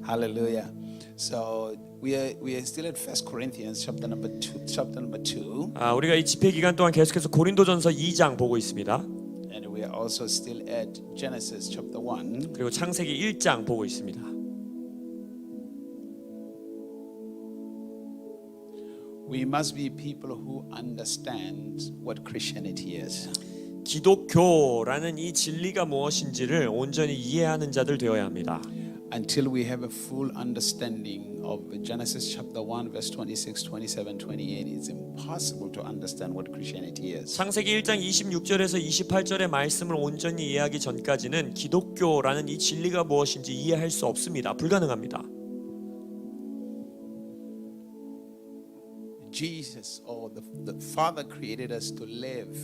Hallelujah. So we are still at 1 Corinthians chapter number 2. 우리가 이 집회 기간 동안 계속해서 고린도전서 2장 보고 있습니다. And we are also still at Genesis chapter 1. 그리고 창세기 1장 보고 있습니다. We must be people who understand what Christianity is. 기독교라는 이 진리가 무엇인지를 온전히 이해하는 자들 되어야 합니다. Until we have a full understanding of Genesis chapter 1 verse 26, 27, 28, it's impossible to understand what Christianity is. 창세기 1장 26절에서 28절의 말씀을 온전히 이해하기 전까지는 기독교라는 이 진리가 무엇인지 이해할 수 없습니다. 불가능합니다. Jesus or the Father created us to live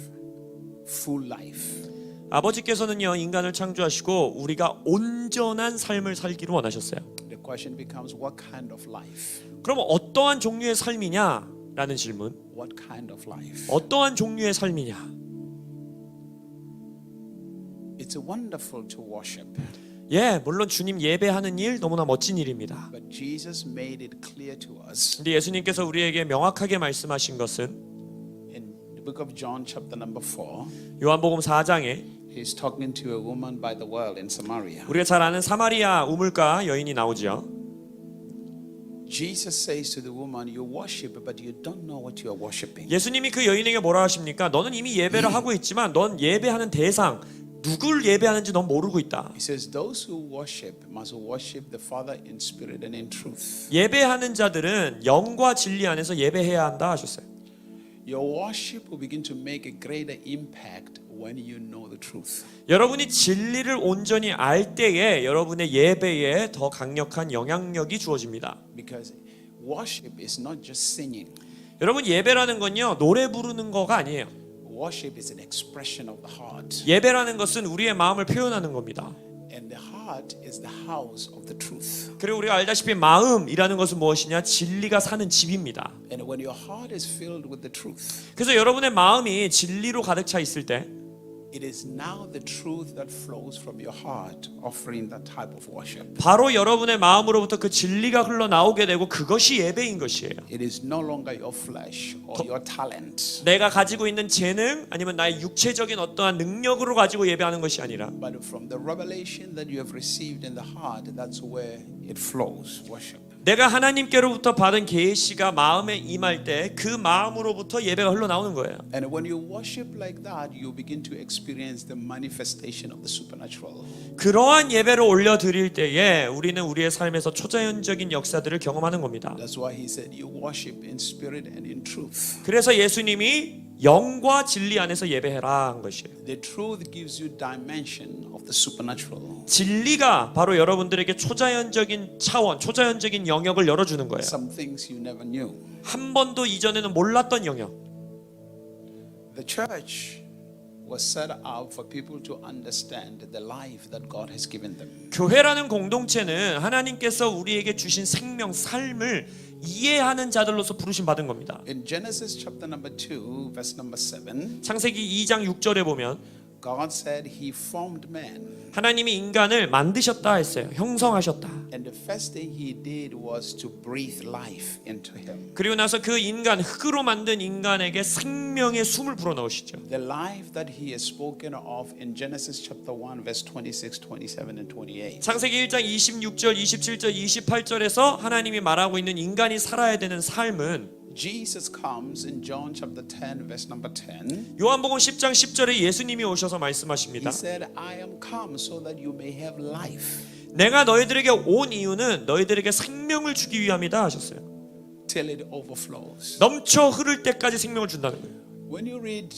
full life. 아버지께서는요 인간을 창조하시고 우리가 온전한 삶을 살기를 원하셨어요. The question becomes what kind of life? 그럼 어떠한 종류의 삶이냐라는 질문. What kind of life? 어떠한 종류의 삶이냐? It's wonderful to worship. 물론 주님 예배하는 일 너무나 멋진 일입니다. But Jesus made it clear to us 근데 예수님께서 우리에게 명확하게 말씀하신 것은 in the book of John chapter number 4. 요한복음 4장에 He's talking to a woman by the well in Samaria. 우리가 잘 아는 사마리아 우물가 여인이 나오죠. Jesus says to the woman, "You worship, but you don't know what you are worshiping." 예수님이 그 여인에게 뭐라 하십니까? 너는 이미 예배를 하고 있지만 넌 예배하는 대상 누굴 예배하는지 넌 모르고 있다. He says, "Those who worship must worship the Father in spirit and in truth." 예배하는 자들은 영과 진리 안에서 예배해야 한다 하셨어요. Your worship will begin to make a greater impact when you know the truth. 여러분이 진리를 온전히 알 때에 여러분의 예배에 더 강력한 영향력이 주어집니다. Because worship is not just singing. 여러분 예배라는 건요 노래 부르는 거가 아니에요. Worship is an expression of the heart. 예배라는 것은 우리의 마음을 표현하는 겁니다. And the heart is the house of the truth. 그리고 우리가 알다시피 마음이라는 것은 무엇이냐? 진리가 사는 집입니다. And when your heart is filled with the truth, 그래서 여러분의 마음이 진리로 가득 차 있을 때 it is now the truth that flows from your heart offering that type of worship. 바로 여러분의 마음으로부터 그 진리가 흘러나오게 되고 그것이 예배인 것이에요. It is no longer your flesh or your talent. 내가 가지고 있는 재능 아니면 나의 육체적인 어떠한 능력으로 가지고 예배하는 것이 아니라 But from the revelation that you have received in the heart, that's where it flows, worship. 내가 하나님께로부터 받은 계시가 마음에 임할 때 그 마음으로부터 예배가 흘러나오는 거예요. And when you worship like that, you begin to experience the manifestation of the supernatural. 그러한 예배를 올려드릴 때에 우리는 우리의 삶에서 초자연적인 역사들을 경험하는 겁니다. That's why he said you worship in spirit and in truth. 그래서 예수님이 영과 진리 안에서 예배해라 한 것이에요. The truth gives you dimension of the supernatural. 진리가 바로 여러분들에게 초자연적인 차원, 초자연적인 영역을 열어주는 거예요. Some things you never knew. 한 번도 이전에는 몰랐던 영역. The church was set out for people to understand the life that God has given them. 교회라는 공동체는 하나님께서 우리에게 주신 생명, 삶을 이해하는 자들로서 부르심 받은 겁니다. In Genesis chapter number 2, verse number 7, 창세기 2장 6절에 보면 God said he formed man. 하나님이 인간을 만드셨다 했어요. 형성하셨다. And the first thing he did was to breathe life into him. 그리고 나서 그 인간, 흑으로 만든 인간에게 생명의 숨을 불어넣으시죠. The life that he has spoken of in Genesis chapter 1, verse 26, 27, and 28. 창세기 1장 26절, 27절, 28절에서 하나님이 말하고 있는 인간이 살아야 되는 삶은 Jesus comes in John chapter 10, verse number 10. 요한복음 10장 10절에 예수님이 오셔서 말씀하십니다. He said, I am come so that you may have life. 내가 너희들에게 온 이유는 너희들에게 생명을 주기 위함이다 하셨어요. Till it overflows. 넘쳐 흐를 때까지 생명을 준다는 거예요. When you read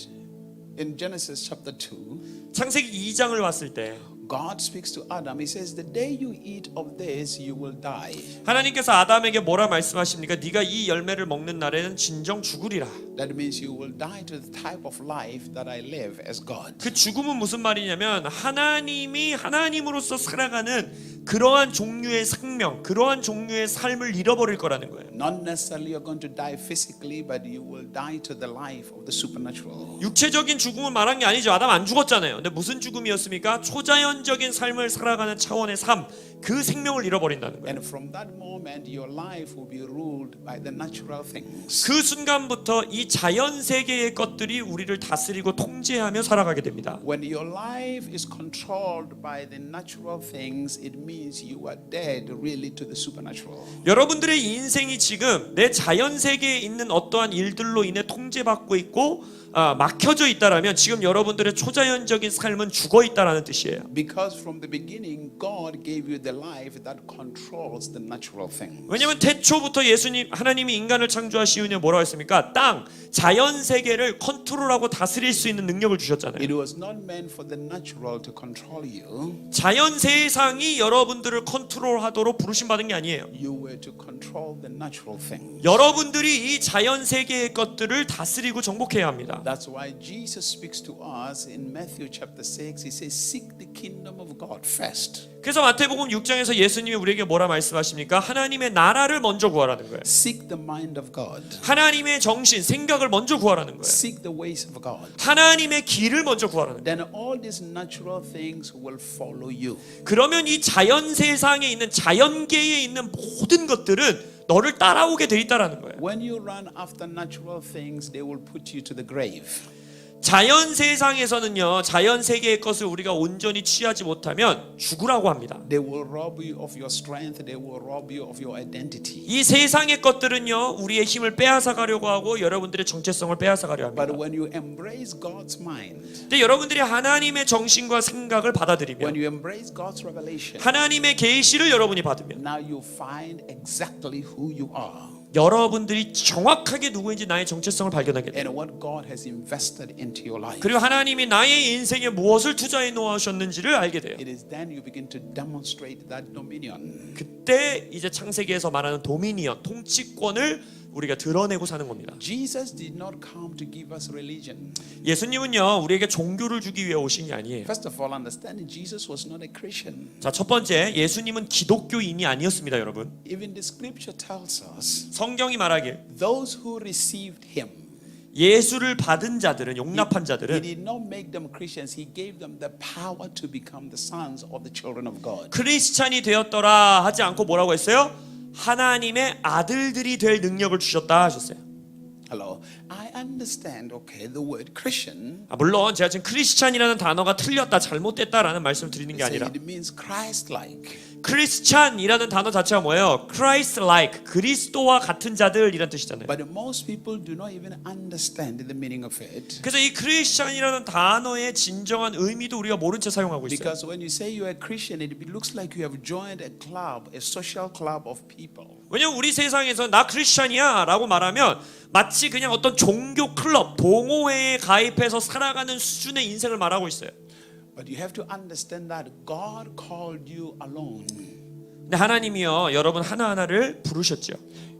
in Genesis chapter 2, 창세기 2장을 봤을 때 God speaks to Adam. He says, the day you eat of this, you will die. 하나님께서 아담에게 뭐라 말씀하십니까? 네가 이 열매를 먹는 날에는 진정 죽으리라. That means you will die to the type of life that I live as God. 그 죽음은 무슨 말이냐면 하나님이 하나님으로서 살아가는 그러한 종류의 생명, 그러한 종류의 삶을 잃어버릴 거라는 거예요. Not necessarily you're going to die physically, but you will die to the life of the supernatural. 육체적인 죽음을 말한 게 아니죠. 아담 안 죽었잖아요. 근데 무슨 죽음이었습니까? 초자연적인 삶을 살아가는 차원의 삶, 그 생명을 잃어버린다는 거예요. And from that moment, your life will be ruled by the natural things. 그 순간부터 이 자연 세계의 것들이 우리를 다스리고 통제하며 살아가게 됩니다. When your life is controlled by the natural things, it means you are dead really to the supernatural. 여러분들의 인생이 지금 내 자연 세계에 있는 어떠한 일들로 인해 통제받고 있고 막혀져 있다라면 지금 여러분들의 초자연적인 삶은 죽어 있다라는 뜻이에요. Because from the beginning, God gave you the life that controls the natural things. 왜냐하면 태초부터 하나님이 인간을 창조하시우니 뭐라고 했습니까? 땅, 자연 세계를 컨트롤하고 다스릴 수 있는 능력을 주셨잖아요. It was not meant for the natural to control you. 자연 세상이 여러분들을 컨트롤하도록 부르심 받은 게 아니에요. You were to control the natural things. 여러분들이 이 자연 세계의 것들을 다스리고 정복해야 합니다. That's why Jesus speaks to us in Matthew chapter 6. He says, "Seek the kingdom of God first." 그래서 마태복음 6장에서 예수님이 우리에게 뭐라 말씀하십니까? 하나님의 나라를 먼저 구하라는 거예요. Seek the mind of God. 하나님의 정신, 생각을 먼저 구하라는 거예요. Seek the ways of God. 하나님의 길을 먼저 구하라는 거예요. Then all these natural things will follow you. 그러면 이 자연 세상에 있는 자연계에 있는 모든 것들은 너를 따라오게 돼 있다라는 거예요. When you run after natural things, they will put you to the grave. 자연 세상에서는요, 자연 세계의 것을 우리가 온전히 취하지 못하면 죽으라고 합니다. They will rob you of your strength. They will rob you of your identity. 이 세상의 것들은요, 우리의 힘을 빼앗아 가려고 하고 여러분들의 정체성을 빼앗아 가려 합니다. But when you embrace God's mind, 근데 여러분들이 하나님의 정신과 생각을 받아들이면, when you embrace God's revelation, 하나님의 계시를 여러분이 받으면 now you find exactly who you are 여러분들이 정확하게 누구인지 나의 정체성을 발견하게 돼요. and what God has invested into your life. 그리고 하나님이 나의 인생에 무엇을 투자해 놓으셨는지를 알게 돼요. It is then you begin to demonstrate that dominion. 그때 이제 창세기에서 말하는 도미니언, 통치권을 우리가 드러내고 사는 겁니다. Jesus did not come to give us religion. 예수님은요, 우리에게 종교를 주기 위해 오신 게 아니에요. First of all, understanding Jesus was not a Christian. 자, 첫 번째, 예수님은 기독교인이 아니었습니다, 여러분. Even the scripture tells us 성경이 말하길 those who received him, 예수를 받은 자들은, 용납한 he 자들은 did not make them Christians. He gave them the power to become the sons of the children of God. 크리스찬이 되었더라 하지 않고 뭐라고 했어요? 하나님의 아들들이 될 능력을 주셨다 하셨어요. Hello. I understand, okay, the word Christian. 물론 제가 지금 크리스찬이라는 단어가 틀렸다, 잘못됐다라는 말씀을 드리는 게 Say 아니라, it means Christ-like. 크리스찬이라는 단어 자체가 뭐예요? Christ-like, 그리스도와 같은 자들이란 뜻이잖아요. But most people do not even understand the meaning of it. 그래서 이 크리스찬이라는 단어의 진정한 의미도 우리가 모른 채 사용하고 있어요. Because when you say you are a Christian, it looks like you have joined a club, a social club of people. 왜냐면 우리 세상에서 나 크리스찬이야 라고 말하면 마치 그냥 어떤 종교 클럽, 동호회에 가입해서 살아가는 수준의 인생을 말하고 있어요. But you have to understand that God called you alone. 근데 하나님이요, 여러분 하나하나를 부르셨죠.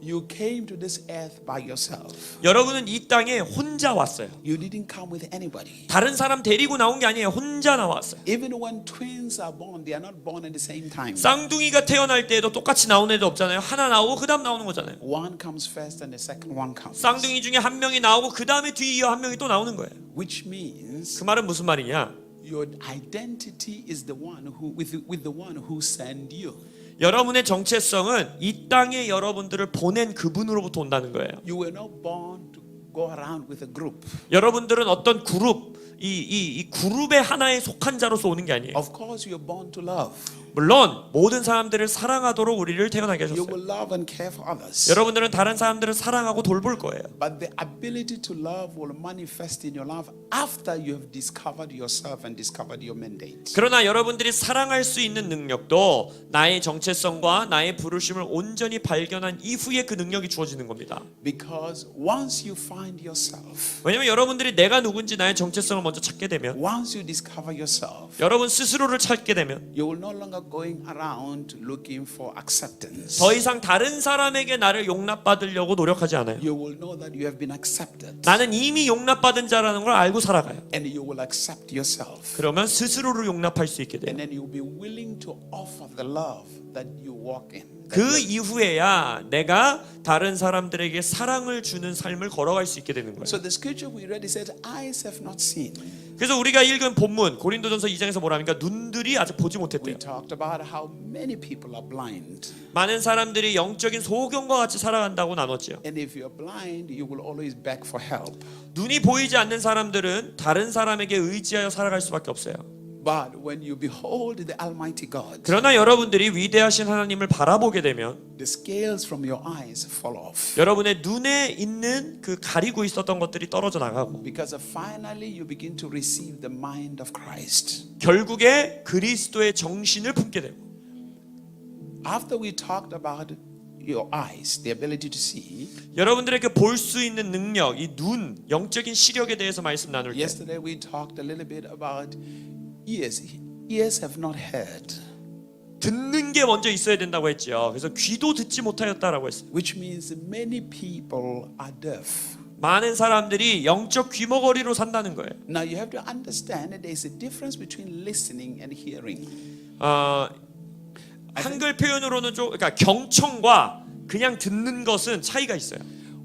You came to this earth by yourself. 여러분은 이 땅에 혼자 왔어요. You didn't come with anybody. 다른 사람 데리고 나온 게 아니에요. 혼자 나왔어요. Even when twins are born, they are not born at the same time. 쌍둥이가 태어날 때에도 똑같이 나오는 애도 없잖아요. 하나 나오고 그 다음 나오는 거잖아요. One comes first and the second one comes. 쌍둥이 중에 한 명이 나오고 그 다음에 뒤이어 한 명이 또 나오는 거예요. Which means 그 말은 무슨 말이냐? your identity is the one who with the one who sent you. 여러분의 정체성은 이 땅에 여러분들을 보낸 그분으로부터 온다는 거예요. You were not born to go around with a group. 여러분들은 어떤 그룹, 이 그룹의 하나에 속한 자로서 오는 게 아니에요. Of course, you are born to love. 물론 모든 사람들을 사랑하도록 우리를 태어나게 You 하셨어요. will love and care for others. 여러분들은 다른 사람들을 사랑하고 돌볼 거예요. But the ability to love will manifest in your life after you have discovered yourself and discovered your mandate. 그러나 여러분들이 사랑할 수 있는 능력도 나의 정체성과 나의 부르심을 온전히 발견한 이후에 그 능력이 주어지는 겁니다. Because once you find yourself, 왜냐면 여러분들이 내가 누군지 나의 정체성을 먼저 찾게 되면, once you discover yourself, 여러분 스스로를 찾게 되면 you will no longer going around looking for acceptance. 더 이상 다른 사람에게 나를 용납받으려고 노력하지 않아요. You will know that you have been accepted. 나는 이미 용납받은 자라는 걸 알고 살아가요. And you will accept yourself. 그러면 스스로를 용납할 수 있게 돼요. And then you'll be willing to offer the love that you walk in. 그 이후에야 내가 다른 사람들에게 사랑을 주는 삶을 걸어갈 수 있게 되는 거예요. So the scripture we read, it says, eyes have not seen. 그래서 우리가 읽은 본문 고린도전서 2장에서 뭐라니까 눈들이 아직 보지 We 못했대요. talked about how many people are blind. 많은 사람들이 영적인 소경과 같이 살아간다고 나눴죠. And if you're blind, you will always beg for help. 눈이 보이지 않는 사람들은 다른 사람에게 의지하여 살아갈 수밖에 없어요. But when you behold the Almighty God, 그러나 여러분들이 위대하신 하나님을 바라보게 되면 the scales from your eyes fall off. 여러분의 눈에 있는 그 가리고 있었던 것들이 떨어져 나가고 Because finally you begin to receive the mind of Christ. 결국에 그리스도의 정신을 품게 되고 After we talked about your eyes, the ability to see, 여러분들에게 볼 수 있는 능력, 이 눈, 영적인 시력에 대해서 말씀 나눌 때 yesterday we talked a little bit about ears. Ears have not heard, 듣는 게 먼저 있어야 된다고 했죠. 그래서 귀도 듣지 못하였다라고 했어요. which means many people are deaf. 많은 사람들이 영적 귀머거리로 산다는 거예요. Now you have to understand that there is a difference between listening and hearing. 한글 표현으로는 좀 그러니까 경청과 그냥 듣는 것은 차이가 있어요.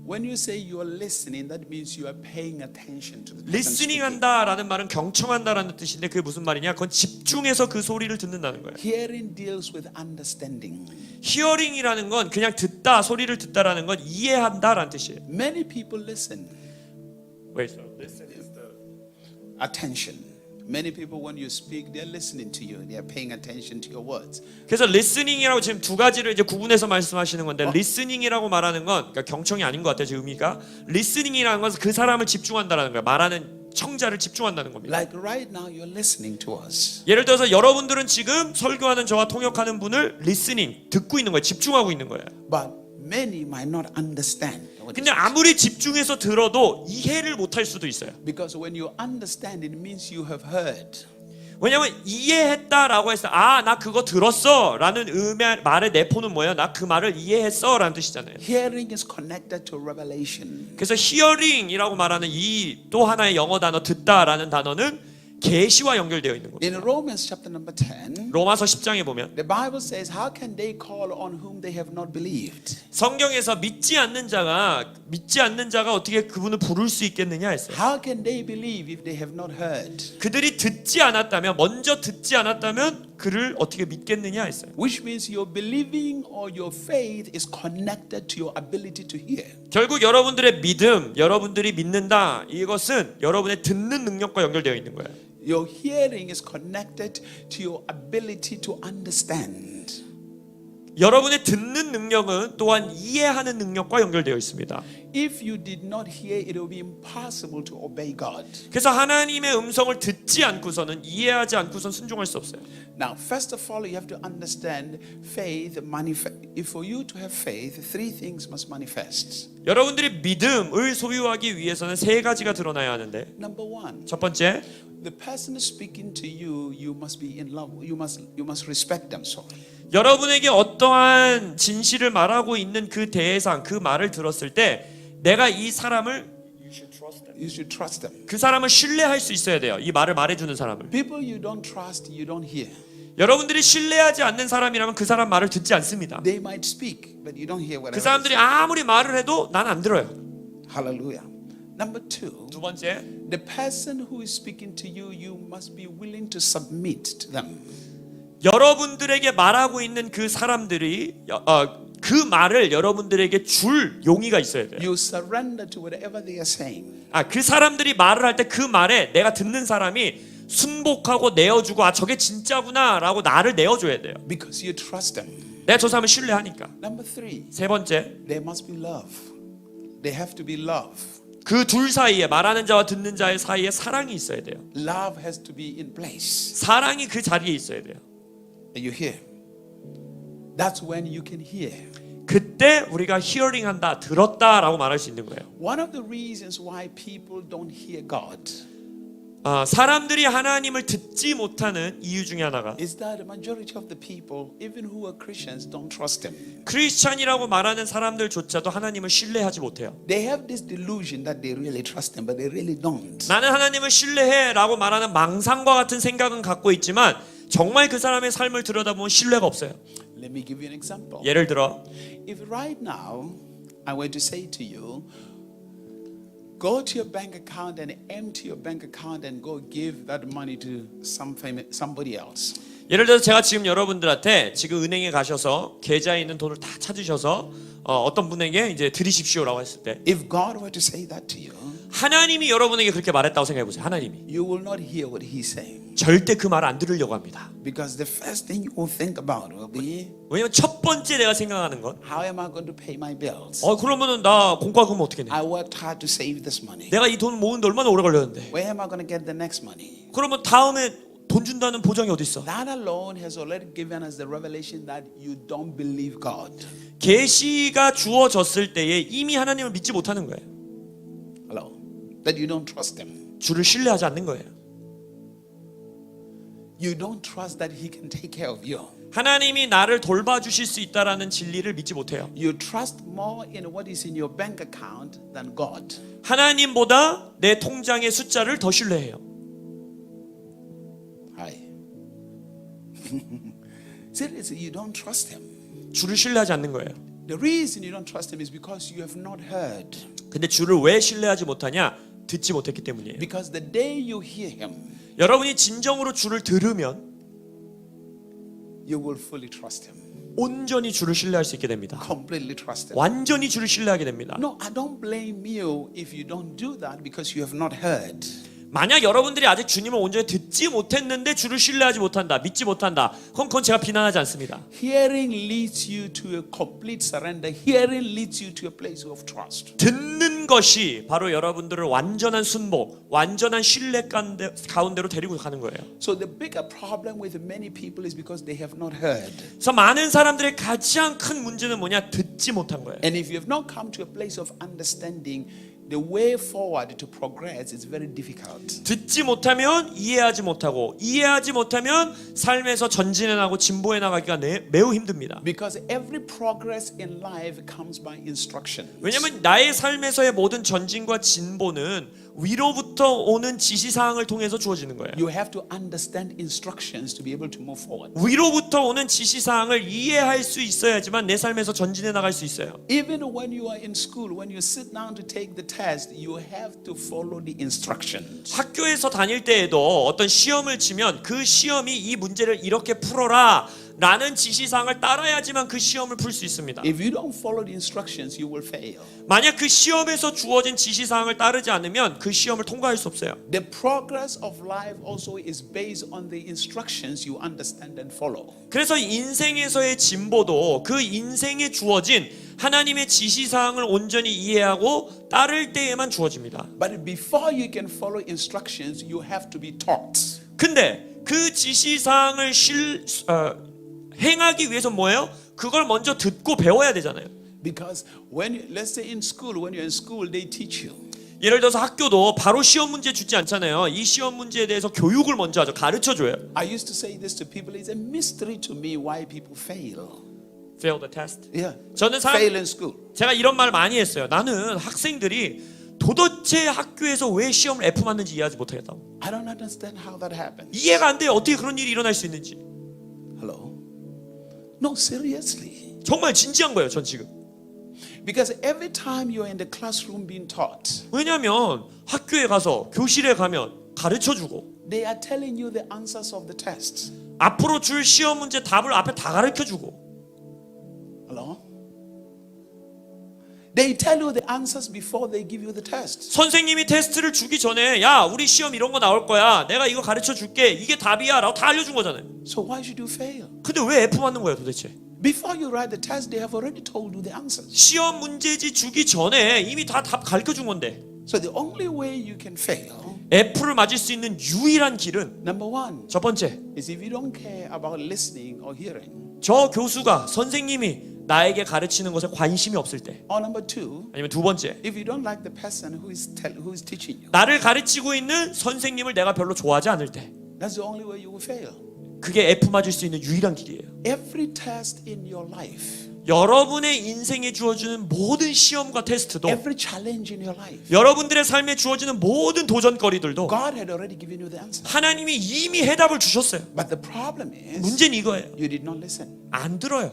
When you say you are listening, that means you are paying attention to the person 리스닝 speaking. 한다라는 말은 경청한다라는 뜻인데 그게 무슨 말이냐? 그건 집중해서 그 소리를 듣는다는 거예요. Hearing deals with understanding. 히어링이라는 건 그냥 듣다, 소리를 듣다라는 건 이해한다라는 뜻이에요. Many people listen. Wait, so listen is the Attention. Many people, when you speak, they're listening to you. They are paying attention to your words. 그래서 리스닝이라고 지금 두 가지를 이제 구분해서 말씀하시는 건데 리스닝이라고 말하는 건 그러니까 경청이 아닌 것 같아요. 지금 의미가 리스닝이라는 것은 그 사람을 집중한다라는 거예요. 말하는 청자를 집중한다는 겁니다. Like right now, you're listening to us. 예를 들어서 여러분들은 지금 설교하는 저와 통역하는 분을 리스닝 듣고 있는 거예요. 집중하고 있는 거예요. But many might not understand. 근데 아무리 집중해서 들어도 이해를 못할 수도 있어요. Because when you understand, it means you have heard. 왜냐면 이해했다라고 해서 아, 나 그거 들었어 라는 말의 내포는 뭐예요? 나 그 말을 이해했어 라는 뜻이잖아요. Hearing is connected to revelation. 그래서 히어링이라고 말하는 이 또 하나의 영어 단어 듣다라는 단어는 계시와 연결되어 있는 겁니다. In Romans chapter number 10, 로마서 10장에 보면 the Bible says, how can they call on whom they have not believed? 성경에서 믿지 않는 자가 어떻게 그분을 부를 수 있겠느냐 했어요. How can they believe if they have not heard? 그들이 먼저 듣지 않았다면 그를 어떻게 믿겠느냐 했어요. Which means your believing or your faith is connected to your ability to hear. 결국 여러분들의 믿음, 여러분들이 믿는다 이것은 여러분의 듣는 능력과 연결되어 있는 거예요. Your hearing is connected to your ability to understand. 여러분의 듣는 능력은 또한 이해하는 능력과 연결되어 있습니다. If you did not hear, it will be impossible to obey God. 그래서 하나님의 음성을 듣지 않고서는 이해하지 않고선 순종할 수 없어요. Now, first of all, you have to understand faith. If for you to have faith, three things must manifest. 여러분들이 믿음을 소유하기 위해서는 세 가지가 드러나야 하는데 Number one, 첫 번째, the person speaking to you, you must be in love. You must respect them. So, 여러분에게 어떠한 진실을 말하고 있는 그 대상, 그 말을 들었을 때 내가 이 사람을 you should trust them. 그 사람을 신뢰할 수 있어야 돼요. 이 말을 말해주는 사람을. People you don't trust, you don't hear. 여러분들이 신뢰하지 않는 사람이라면 그 사람 말을 듣지 않습니다. They might speak, but you don't hear what. 그 사람들이 아무리 말을 해도 난 안 들어요. Hallelujah. Number two, 두 번째, the person who is speaking to you, you must be willing to submit to them. 여러분들에게 말하고 있는 그 사람들이 그 말을 여러분들에게 줄 용의가 있어야 돼요. You surrender to whatever they are saying. 그 사람들이 말을 할 때 그 말에 내가 듣는 사람이 순복하고 내어주고 저게 진짜구나라고 나를 내어줘야 돼요. Because you trust them. 내가 저 사람을 신뢰하니까. Number three, 세 번째, there must be love. They have to be love. 그 둘 사이에 말하는 자와 듣는 자의 사이에 사랑이 있어야 돼요. Love has to be in place. 사랑이 그 자리에 있어야 돼요. You hear? That's when you can hear. 그때 우리가 히어링한다, 들었다라고 말할 수 있는 거예요. One of the reasons why people don't hear God 사람들이 하나님을 듣지 못하는 이유 중에 하나가 is that the majority of the people, even who are Christians, don't trust Him. 크리스찬이라고 말하는 사람들조차도 하나님을 신뢰하지 못해요. They have this delusion that they really trust Him, but they really don't. 나는 하나님을 신뢰해라고 말하는 망상과 같은 생각은 갖고 있지만 정말 그 사람의 삶을 들여다보면 신뢰가 없어요. Let me give you an example. 예를 들어 If right now I were to say to you, go to your bank account and empty your bank account and go give that money to somebody else. 예를 들어서 제가 지금 여러분들한테 지금 은행에 가셔서 계좌에 있는 돈을 다 찾으셔서 어떤 분에게 이제 드리십시오라고 했을 때 If God were to say that to you, 하나님이 여러분에게 그렇게 말했다고 생각해 보세요. 하나님이 you will not hear what He's saying. 절대 그 말을 안 들으려고 합니다. Because the first thing you will think about will be, 왜냐면 첫 번째 내가 생각하는 건 how am I going to pay my bills? 그러면은 나 공과 금은 어떻게 내? I worked hard to save this money. 내가 이 돈 모으는데 얼마나 오래 걸렸는데? Where am I going to get the next money? 그러면 다음에 돈 준다는 보장이 어디 있어? That alone has already given us the revelation that you don't believe God. 계시가 주어졌을 때에 이미 하나님을 믿지 못하는 거예요. Hello? That you don't trust Him. 주를 신뢰하지 않는 거예요. You don't trust that He can take care of you. 하나님이 나를 돌봐주실 수 있다라는 진리를 믿지 못해요. You trust more in what is in your bank account than God. 하나님보다 내 통장의 숫자를 더 신뢰해요. Hi. Seriously, you don't trust Him. 주를 신뢰하지 않는 거예요. The reason you don't trust Him is because you have not heard. 근데 주를 왜 신뢰하지 못하냐? 듣지 못했기 때문이에요. Because the day you hear Him, 여러분이 진정으로 주를 들으면 you will fully trust Him. 온전히 주를 신뢰할 수 있게 됩니다. Completely trust Him. 완전히 주를 신뢰하게 됩니다. No, I don't blame you if you don't do that because you have not heard. 만약 여러분들이 아직 주님을 온전히 듣지 못했는데 주를 신뢰하지 못한다, 믿지 못한다, 그건 제가 비난하지 않습니다. Hearing leads you to a complete surrender. Hearing leads you to a place of trust. 듣는 것이 바로 여러분들을 완전한 순복, 완전한 신뢰 가운데로 데리고 가는 거예요. So the bigger problem with many people is because they have not heard. 그래서 많은 사람들의 가장 큰 문제는 뭐냐? 듣지 못한 거예요. And if you have not come to a place of understanding, the way forward to progress is very difficult. 듣지 못하면 이해하지 못하고, 이해하지 못하면 삶에서 전진해 나가고 진보해 나가기가 매우 힘듭니다. Because every progress in life comes by instruction. 왜냐하면 나의 삶에서의 모든 전진과 진보는 위로부터 오는 지시사항을 통해서 주어지는 거예요. You have to understand instructions to be able to move forward. 위로부터 오는 지시사항을 이해할 수 있어야지만 내 삶에서 전진해 나갈 수 있어요. Even when you are in school, when you sit down to take the test, you have to follow the instructions. 학교에서 다닐 때에도 어떤 시험을 치면 그 시험이 이 문제를 이렇게 풀어라 라는 지시사항을 따라야지만 그 시험을 풀 수 있습니다. If you don't follow the instructions, you will fail. 만약 그 시험에서 주어진 지시사항을 따르지 않으면 그 시험을 통과할 수 없어요. The progress of life also is based on the instructions you understand and follow. 그래서 인생에서의 진보도 그 인생에 주어진 하나님의 지시사항을 온전히 이해하고 따를 때에만 주어집니다. But before you can follow instructions, you have to be taught. 근데 그 지시사항을 행하기 위해서 뭐예요? 그걸 먼저 듣고 배워야 되잖아요. Because let's say in school, when you're in school, they teach you. 예를 들어서 학교도 바로 시험 문제 주지 않잖아요. 이 시험 문제에 대해서 교육을 먼저 하죠. 가르쳐줘요. I used to say this to people, it's a mystery to me why people fail. Fail the test. Yeah. 저는 Fail in school. 제가 이런 말 많이 했어요. 나는 학생들이 도대체 학교에서 왜 시험을 F 맞는지 이해하지 못하겠다고. I don't understand how that happens. 이해가 안 돼요. 어떻게 그런 일이 일어날 수 있는지. Hello? No, seriously. 정말 진지한 거예요. 전 지금. Because every time you're in the classroom being taught, 왜냐하면 학교에 가서 교실에 가면 가르쳐주고 they are telling you the answers of the test. 앞으로 줄 시험 문제 답을 앞에 다 가르쳐주고 Hello? They tell you the answers before they give you the test. 선생님이 테스트를 주기 전에 야 우리 시험 이런 거 나올 거야 내가 이거 가르쳐 줄게 이게 답이야 라고 다 알려준 거잖아요. So why should you fail? 근데 왜 F 맞는 거예요 도대체? Before you write the test, they have already told you the answers. 시험 문제지 주기 전에 이미 다 답 가르쳐 준 건데 So the only way you can fail, F를 맞을 수 있는 유일한 길은 number one, 첫 번째 is if you don't care about listening or hearing. 저 교수가 선생님이 나에게 가르치는 것에 관심이 없을 때 Or number two, 아니면 두 번째 if you don't like the person who is teaching you. 나를 가르치고 있는 선생님을 내가 별로 좋아하지 않을 때 That's the only way you will fail. 그게 F 맞을 수 있는 유일한 길이에요. Every test in your life, 여러분의 인생에 주어지는 모든 시험과 테스트도 every challenge in your life, 여러분들의 삶에 주어지는 모든 도전거리들도 God had already given you the answer. 하나님이 이미 해답을 주셨어요. But the problem is, 문제는 이거예요. you did not listen. 안 들어요.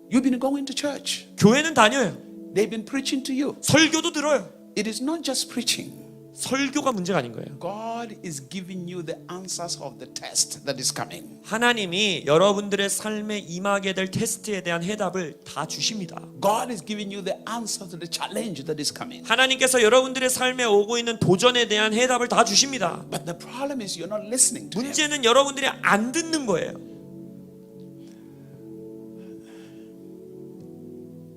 You've been going to church. 교회는 다녀요. They've been preaching to you. 설교도 들어요. It is not just preaching. 설교가 문제가 아닌 거예요. God is giving you the answers of the test that is coming. 하나님이 여러분들의 삶에 임하게 될 테스트에 대한 해답을 다 주십니다. God is giving you the answer to the challenge that is coming. 하나님께서 여러분들의 삶에 오고 있는 도전에 대한 해답을 다 주십니다. But the problem is you're not listening to Him. 문제는 여러분들이 안 듣는 거예요.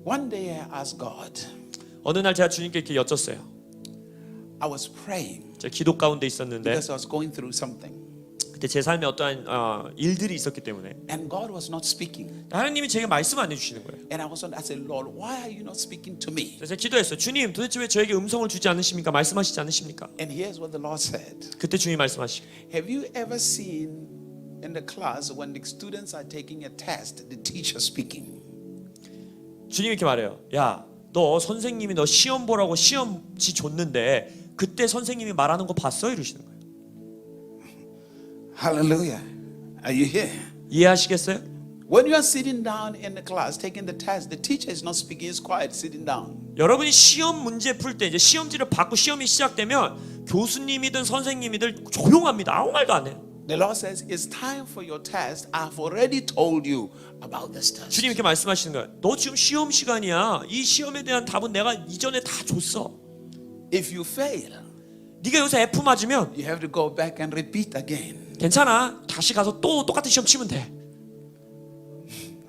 One day I asked God, 어느 날 제가 주님께 이렇게 여쭸어요. I was praying 제가 기도 가운데 있었는데 because I was going through something. 그때 제 삶에 어떠한 일들이 있었기 때문에 And God was not speaking. 하나님이 제게 말씀 안 해주시는 거예요. And I said, Lord, why are you not speaking to me? 그래서 제가 기도했어요. 주님, 도대체 왜 저에게 음성을 주지 않으십니까? 말씀하시지 않으십니까? And here's what the Lord said. 그때 주님이 말씀하시고 Have you ever seen in the class when the students are taking a test, the teacher speaking? 주님이 이렇게 말해요. 야, 너 선생님이 너 시험 보라고 시험지 줬는데 그때 선생님이 말하는 거 봤어? 이러시는 거예요. Hallelujah. Are you here? 이해하시겠어요? When you are sitting down in the class taking the test, the teacher is not speaking, he's quiet, sitting down. 여러분이 시험 문제 풀 때 이제 시험지를 받고 시험이 시작되면 교수님이든 선생님이든 조용합니다. 아무 말도 안 해요. The Lord says, it's time for your test. I've already told you about this test. 주님 이렇게 말씀하시는 거예요. 너 지금 시험 시간이야. 이 시험에 대한 답은 내가 이전에 다 줬어. If you fail, 네가 여기서 F 맞으면 you have to go back and repeat again. 괜찮아. 다시 가서 또 똑같은 시험 치면 돼.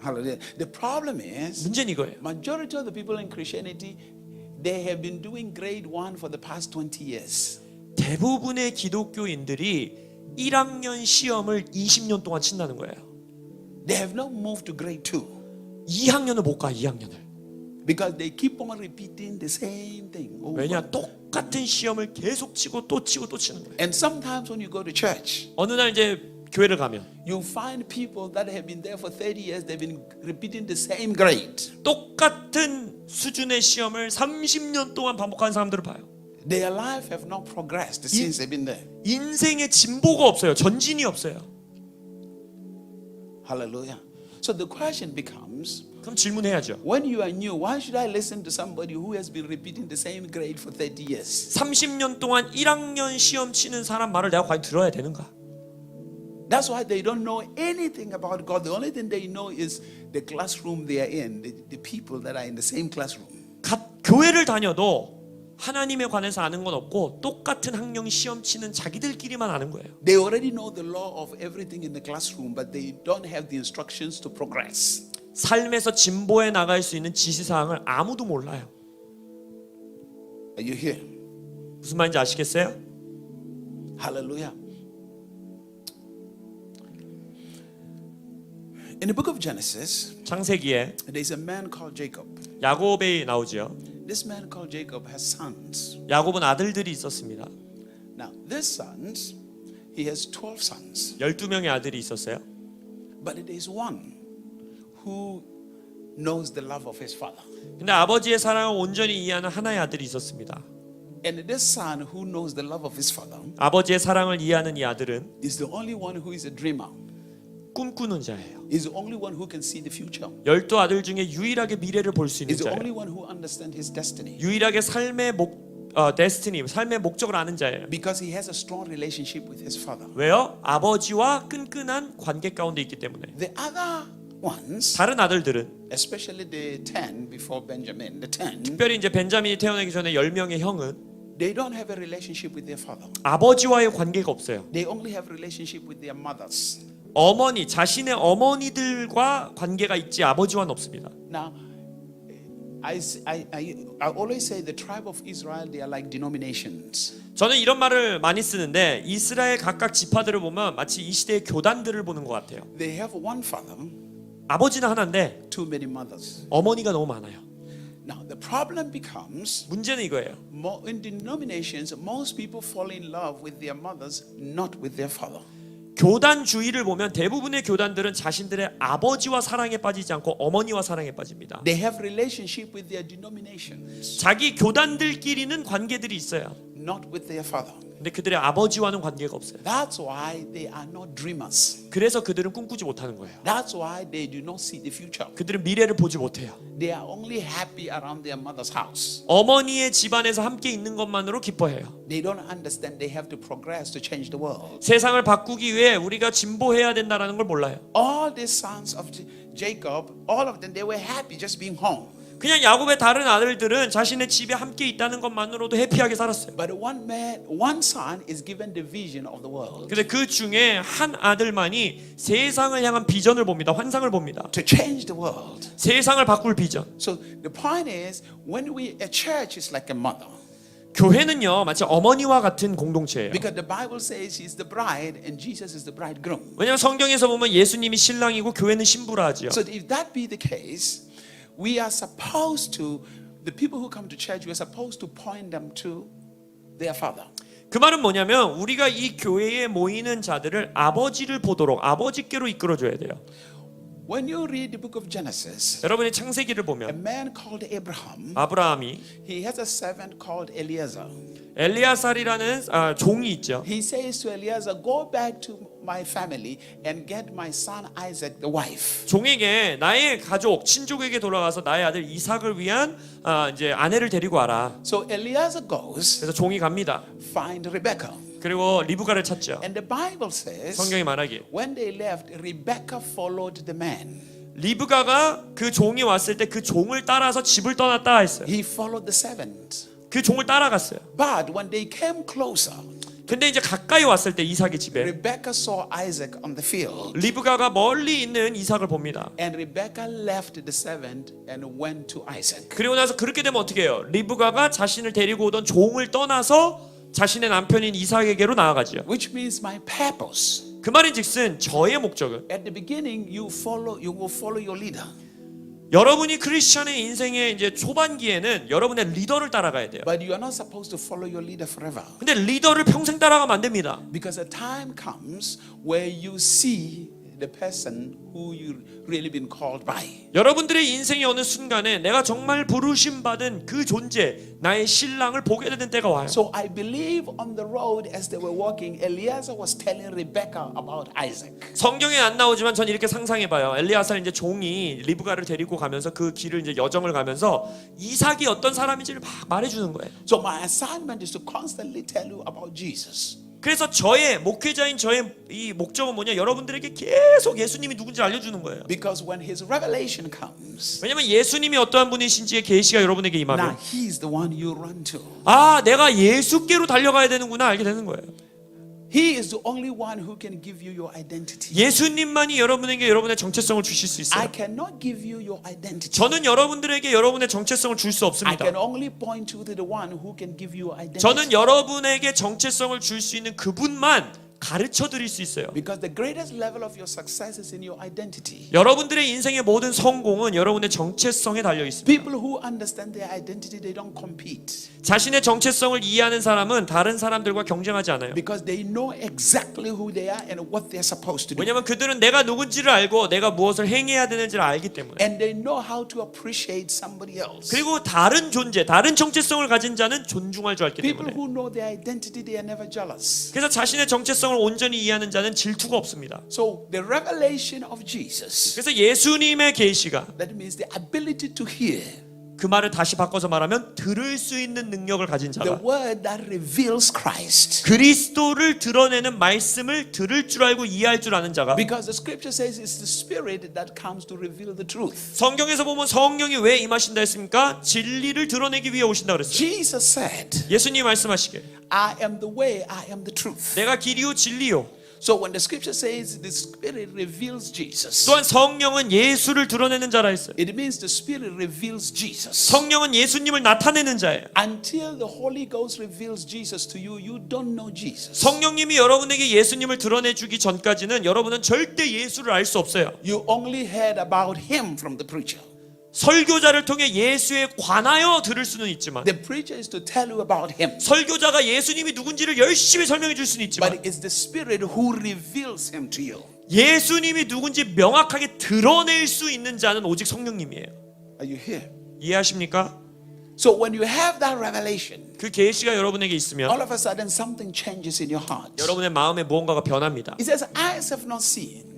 Hallelujah. The problem is, 문제는 이거예요. majority of the people in Christianity, they have been doing grade 1 for the past 20 years. 대부분의 기독교인들이 1학년 시험을 20년 동안 친다는 거예요. They have not moved to grade 2 2학년을 못 가. 2학년을. because they keep on repeating the same thing. over. 왜냐? 똑같은 시험을 계속 치고 또 치고 또 치는 거예요. And sometimes when you go to church, 어느 날 이제 교회를 가면 you find people that have been there for 30 years, they've been repeating the same grade. 똑같은 수준의 시험을 30년 동안 반복하는 사람들을 봐요. Their life have not progressed since they've been there. 인생의 진보가 없어요. 전진이 없어요. Hallelujah. So the question becomes, 그럼 질문해야죠. when you are new, why should I listen to somebody who has been repeating the same grade for 30 years? 30년 동안 1학년 시험 치는 사람 말을 내가 과연 들어야 되는가? That's why they don't know anything about God. The only thing they know is the classroom they are in, the people that are in the same classroom. 교회를 다녀도 하나님에 관해서 아는 건 없고 똑같은 학령 시험 치는 자기들끼리만 아는 거예요. They already know the law of everything in the classroom, but they don't have the instructions to progress. 삶에서 진보해 나갈 수 있는 지시사항을 아무도 몰라요. Are you here? 무슨 말인지 아시겠어요? Hallelujah. In the book of Genesis, 창세기에 there's a man called Jacob. 야곱이 나오지요. This man called Jacob has sons. 야곱은 아들들이 있었습니다. Now, these sons, he has 12 sons. 12명의 아들이 있었어요. But it is one who knows the love of his father. 근데 아버지의 사랑을 온전히 이해하는 하나의 아들이 있었습니다. And this son who knows the love of his father 아버지의 사랑을 이해하는 이 아들은 is the only one who is a dreamer. 꿈꾸는 자예요. Is the only one who can see the future. 12아들 중에 유일하게 미래를 볼 수 있는 Is the only 자예요. one who understands his destiny. 유일하게 삶의 데스티니, 삶의 목적을 아는 자예요. Because he has a strong relationship with his father. 왜요? 아버지와 끈끈한 관계 가운데 있기 때문에. The other ones, 다른 아들들은 especially the 10 before Benjamin, the 10, 특별히 이제 벤자민이 태어나기 전에 10명의 형은 they don't have a relationship with their father. 아버지와의 관계가 없어요. They only have a relationship with their mothers. 어머니, 자신의 어머니들과 관계가 있지 아버지와는 없습니다. Now, I always say the tribe of Israel, they are like denominations. 저는 이런 말을 많이 쓰는데 이스라엘 각각 지파들을 보면 마치 이 시대의 교단들을 보는 것 같아요. They have one father, 아버지는 하나인데 too many mothers. 어머니가 너무 많아요. Now, the problem becomes, 문제는 이거예요. in denominations, most people fall in love with their mothers, not with their father. 교단주의를 보면 대부분의 교단들은 자신들의 아버지와 사랑에 빠지지 않고 어머니와 사랑에 빠집니다. They have relationship with their denominations, 자기 교단들끼리는 관계들이 있어요. not with their father. 근데 그들의 아버지와는 관계가 없어요. That's why they are not dreamers. 그래서 그들은 꿈꾸지 못하는 거예요. That's why they do not see the future. 그들은 미래를 보지 못해요. They are only happy around their mother's house. 어머니의 집안에서 함께 있는 것만으로 기뻐해요. They don't understand they have to progress to change the world. 세상을 바꾸기 위해 우리가 진보해야 된다는 걸 몰라요. All the sons of Jacob, all of them, they were happy just being home. 그냥 야곱의 다른 아들들은 자신의 집에 함께 있다는 것만으로도 해피하게 살았어요. But one son is given the vision of the world 근데 그 중에 한 아들만이 세상을 향한 비전을 봅니다. 환상을 봅니다. to change the world. 세상을 바꿀 비전. So the point is, a church is like a mother. 교회는요 마치 어머니와 같은 공동체예요. Because the Bible says He's the bride and Jesus is the bridegroom. 왜냐하면 성경에서 보면 예수님이 신랑이고 교회는 신부라 하지요. So if that be the case, we are supposed to, the people who come to church, we are supposed to point them to their father. 그 말은 뭐냐면 우리가 이 교회에 모이는 자들을 아버지를 보도록 아버지께로 이끌어줘야 돼요. When you read the book of Genesis, 여러분이 창세기를 a 보면 man called Abraham, 아브라함이 he has a servant called Eliezer. 엘리아살이라는 종이 있죠. He says to Eliezer, go back to my family and get my son Isaac the wife. 종에게 나의 가족 친족에게 돌아가서 나의 아들 이삭을 위한 이제 아내를 데리고 와라. So Eliezer goes, 그래서 종이 갑니다. find Rebecca. 그리고 리브가를 찾죠. And the Bible says, 성경이 말하기에 when they left, Rebecca followed the man. 리브가가 그 종이 왔을 때 그 종을 따라서 집을 떠났다 했어요. He followed the servant. 그 종을 따라갔어요. But when they came closer, 근데 이제 가까이 왔을 때 이삭의 집에 Rebecca saw Isaac on the field. 리브가가 멀리 있는 이삭을 봅니다. And Rebecca left the servant and went to Isaac. 그리고 나서 그렇게 되면 어떻게 해요? 리브가가 자신을 데리고 오던 종을 떠나서 자신의 남편인 이삭에게로 나아가지요. Which means my purpose. 그 말인즉슨 저의 목적은 At the beginning, you will follow your leader. 여러분이 크리스천의 인생의 이제 초반기에는 여러분의 리더를 따라가야 돼요. But you are not supposed to follow your leader forever. 근데 리더를 평생 따라가면 안 됩니다. Because a time comes where you see the person who you really been called by. 여러분들의 인생의 어느 순간에 내가 정말 부르심 받은 그 존재, 나의 신랑을 보게 되는 때가 와요. So I believe on the road as they were walking, Eliezer was telling Rebecca about Isaac. 성경에 안 나오지만 전 이렇게 상상해봐요. 엘리야살 이제 종이 리브가를 데리고 가면서 그 길을 이제 여정을 가면서 이삭이 어떤 사람인지를 막 말해주는 거예요. So my assignment is to constantly tell you about Jesus. 그래서 저의 목회자인 저의 이 목적은 뭐냐? 여러분들에게 계속 예수님이 누군지 알려주는 거예요. Because when his revelation comes, 왜냐면 예수님이 어떠한 분이신지의 계시가 여러분에게 now 임하면 he's the one you run to. 내가 예수께로 달려가야 되는구나 알게 되는 거예요. He is the only one who can give you your identity. 예수님만이 여러분에게 여러분의 정체성을 주실 수 I 있어요. cannot give you your identity. 저는 여러분들에게 여러분의 정체성을 줄 수 I 없습니다. can only point you to the one who can give you your identity. 저는 여러분에게 정체성을 줄 수 있는 그분만 가르쳐 드릴 수 있어요. Because the greatest level of your success is in your identity. 여러분들의 인생의 모든 성공은 여러분의 정체성에 달려 있습니다. People who understand their identity, they don't compete. 자신의 정체성을 이해하는 사람은 다른 사람들과 경쟁하지 않아요. Because they know exactly who they are and what they're supposed to do. 왜냐하면 그들은 내가 누군지를 알고 내가 무엇을 행해야 되는지를 알기 때문에. And they know how to appreciate somebody else. 그리고 다른 존재, 다른 정체성을 가진 자는 존중할 줄 알기 People 때문에. who know their identity, they are never jealous. 그래서 자신의 정체성을 온전히 이해하는 자는 질투가 없습니다. So the revelation of Jesus, 그래서 예수님의 계시가 that means the ability to hear, 그 말을 다시 바꿔서 말하면 들을 수 있는 능력을 가진 the 자가 word that reveals Christ. 그리스도를 드러내는 말씀을 들을 줄 알고 이해할 줄 아는 자가 Because the scripture says it's the spirit that comes to reveal the truth. 성경에서 보면 성령이 왜 임하신다 했습니까? 진리를 드러내기 위해 오신다 그랬어요. Jesus said, 예수님 말씀하시길 I am the way, I am the truth. 내가 길이요 진리요. So when the scripture says the spirit reveals Jesus, 또한 성령은 예수를 드러내는 자라 했어요. it means the spirit reveals Jesus. 성령은 예수님을 나타내는 자예요. Until the Holy Ghost reveals Jesus to you, you don't know Jesus. 성령님이 여러분에게 예수님을 드러내주기 전까지는 여러분은 절대 예수를 알 수 없어요. You only heard about him from the preacher. 설교자를 통해 예수에 관하여 들을 수는 있지만 the preacher is to tell you about him. 설교자가 예수님이 누군지를 열심히 설명해 줄 수는 있지만 But it's the Spirit who reveals him to you. 예수님이 누군지 명확하게 드러낼 수 있는 자는 오직 성령님이에요. Are you here? 이해하십니까? So when you have that revelation, 그 계시가 여러분에게 있으면 all of a sudden something changes in your heart. 여러분의 마음에 무언가가 변합니다. It says, eyes have not seen,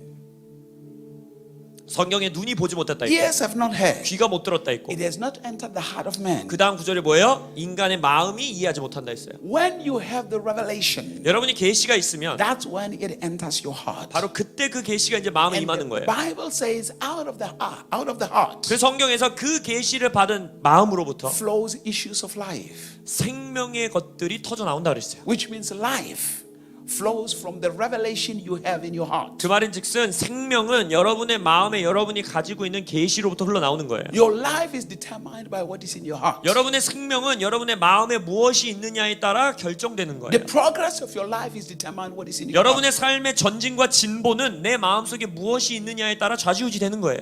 성경에 눈이 보지 못했다 있고 ears have not heard, 귀가 못 들었다 있고 it has not entered the heart of man. 그 다음 구절이 뭐예요? 인간의 마음이 이해하지 못한다 했어요. When you have the revelation, 여러분이 계시가 있으면 that's when it enters your heart. 바로 그때 그 계시가 이제 마음에 And 임하는 the 거예요. Bible says, out of the heart 그 성경에서 그 계시를 받은 마음으로부터 flows issues of life, 생명의 것들이 터져 나온다 그랬어요. which means life flows from the revelation you have in your heart. 그 말인즉슨 생명은 여러분의 마음에 여러분이 가지고 있는 계시로부터 흘러나오는 거예요. Your life is determined by what is in your heart. 여러분의 생명은 여러분의 마음에 무엇이 있느냐에 따라 결정되는 거예요. The progress of your life is determined what is in your 여러분의 heart. 삶의 전진과 진보는 내 마음속에 무엇이 있느냐에 따라 좌지우지되는 거예요.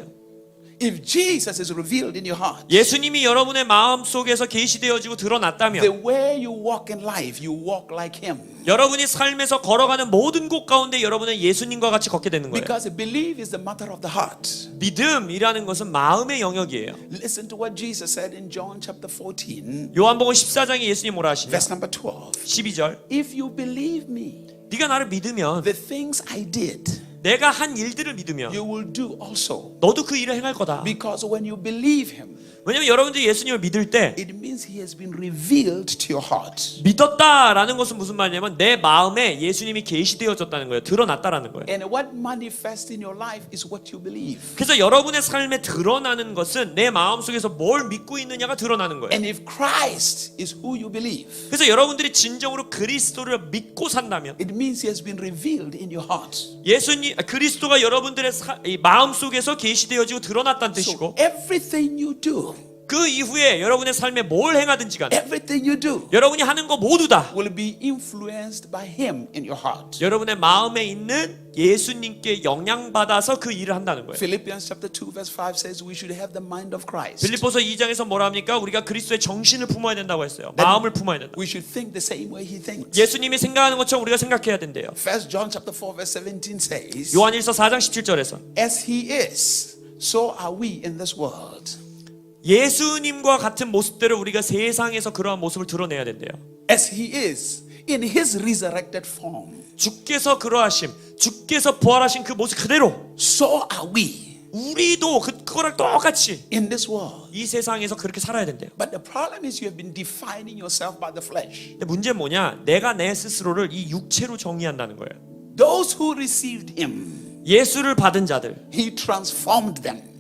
If Jesus is revealed in your heart, 예수님이 여러분의 마음속에서 계시되어지고 드러났다면 the way you walk in life, you walk like Him. 여러분이 삶에서 걸어가는 모든 곳 가운데 여러분은 예수님과 같이 걷게 되는 거예요. Because belief is the matter of the heart. 믿음이라는 것은 마음의 영역이에요. Listen to what Jesus said in John chapter 14, 요한복음 14장에 예수님 뭐라 하시냐? verse number 12. 12절. If you believe me, 네가 나를 믿으면 the things I did, 내가 한 일들을 믿으면 you will do also. 너도 그 일을 행할 거다. Because when you believe Him, 왜냐면 여러분들이 예수님을 믿을 때 it means He has been revealed to your heart. 믿었다라는 것은 무슨 말이냐면 내 마음에 예수님이 계시되어졌다는 거예요. 드러났다라는 거예요. And what manifests in your life is what you believe. 그래서 여러분의 삶에 드러나는 것은 내 마음속에서 뭘 믿고 있느냐가 드러나는 거예요. And if Christ is who you believe, 그래서 여러분들이 진정으로 그리스도를 믿고 산다면 it means He has been revealed in your heart. 그리스도가 여러분들의 이 마음속에서 계시되어지고 드러났다는 So 뜻이고 everything you do, 그 이후에 여러분의 삶에 뭘 행하든지 간에 everything you do 여러분이 하는 거 모두 다 will be influenced by Him in your heart. 여러분의 마음에 있는 예수님께 영향받아서 그 일을 한다는 거예요. Philippians chapter 2 verse 5 says we should have the mind of Christ. 빌립보서 2장에서 뭐라 합니까? 우리가 그리스도의 정신을 품어야 된다고 했어요. 마음을 품어야 된다. We should think the same way He thinks. 예수님이 생각하는 것처럼 우리가 생각해야 된대요. First John chapter 4 verse 17 says, 요한일서 4장 17절에서 as He is, so are we in this world. 예수님과 같은 모습들을 우리가 세상에서 그러한 모습을 드러내야 된대요. As He is in His resurrected form, 주께서 그러하심, 주께서 부활하신 그 모습 그대로 so are we 우리도 그거랑 똑같이 in this world. 이 세상에서 그렇게 살아야 된대요. But the problem is you have been defining yourself by the flesh. 근데 문제는 뭐냐? 내가 내 스스로를 이 육체로 정의한다는 거예요. Those who received Him, 예수를 받은 자들, He transformed them.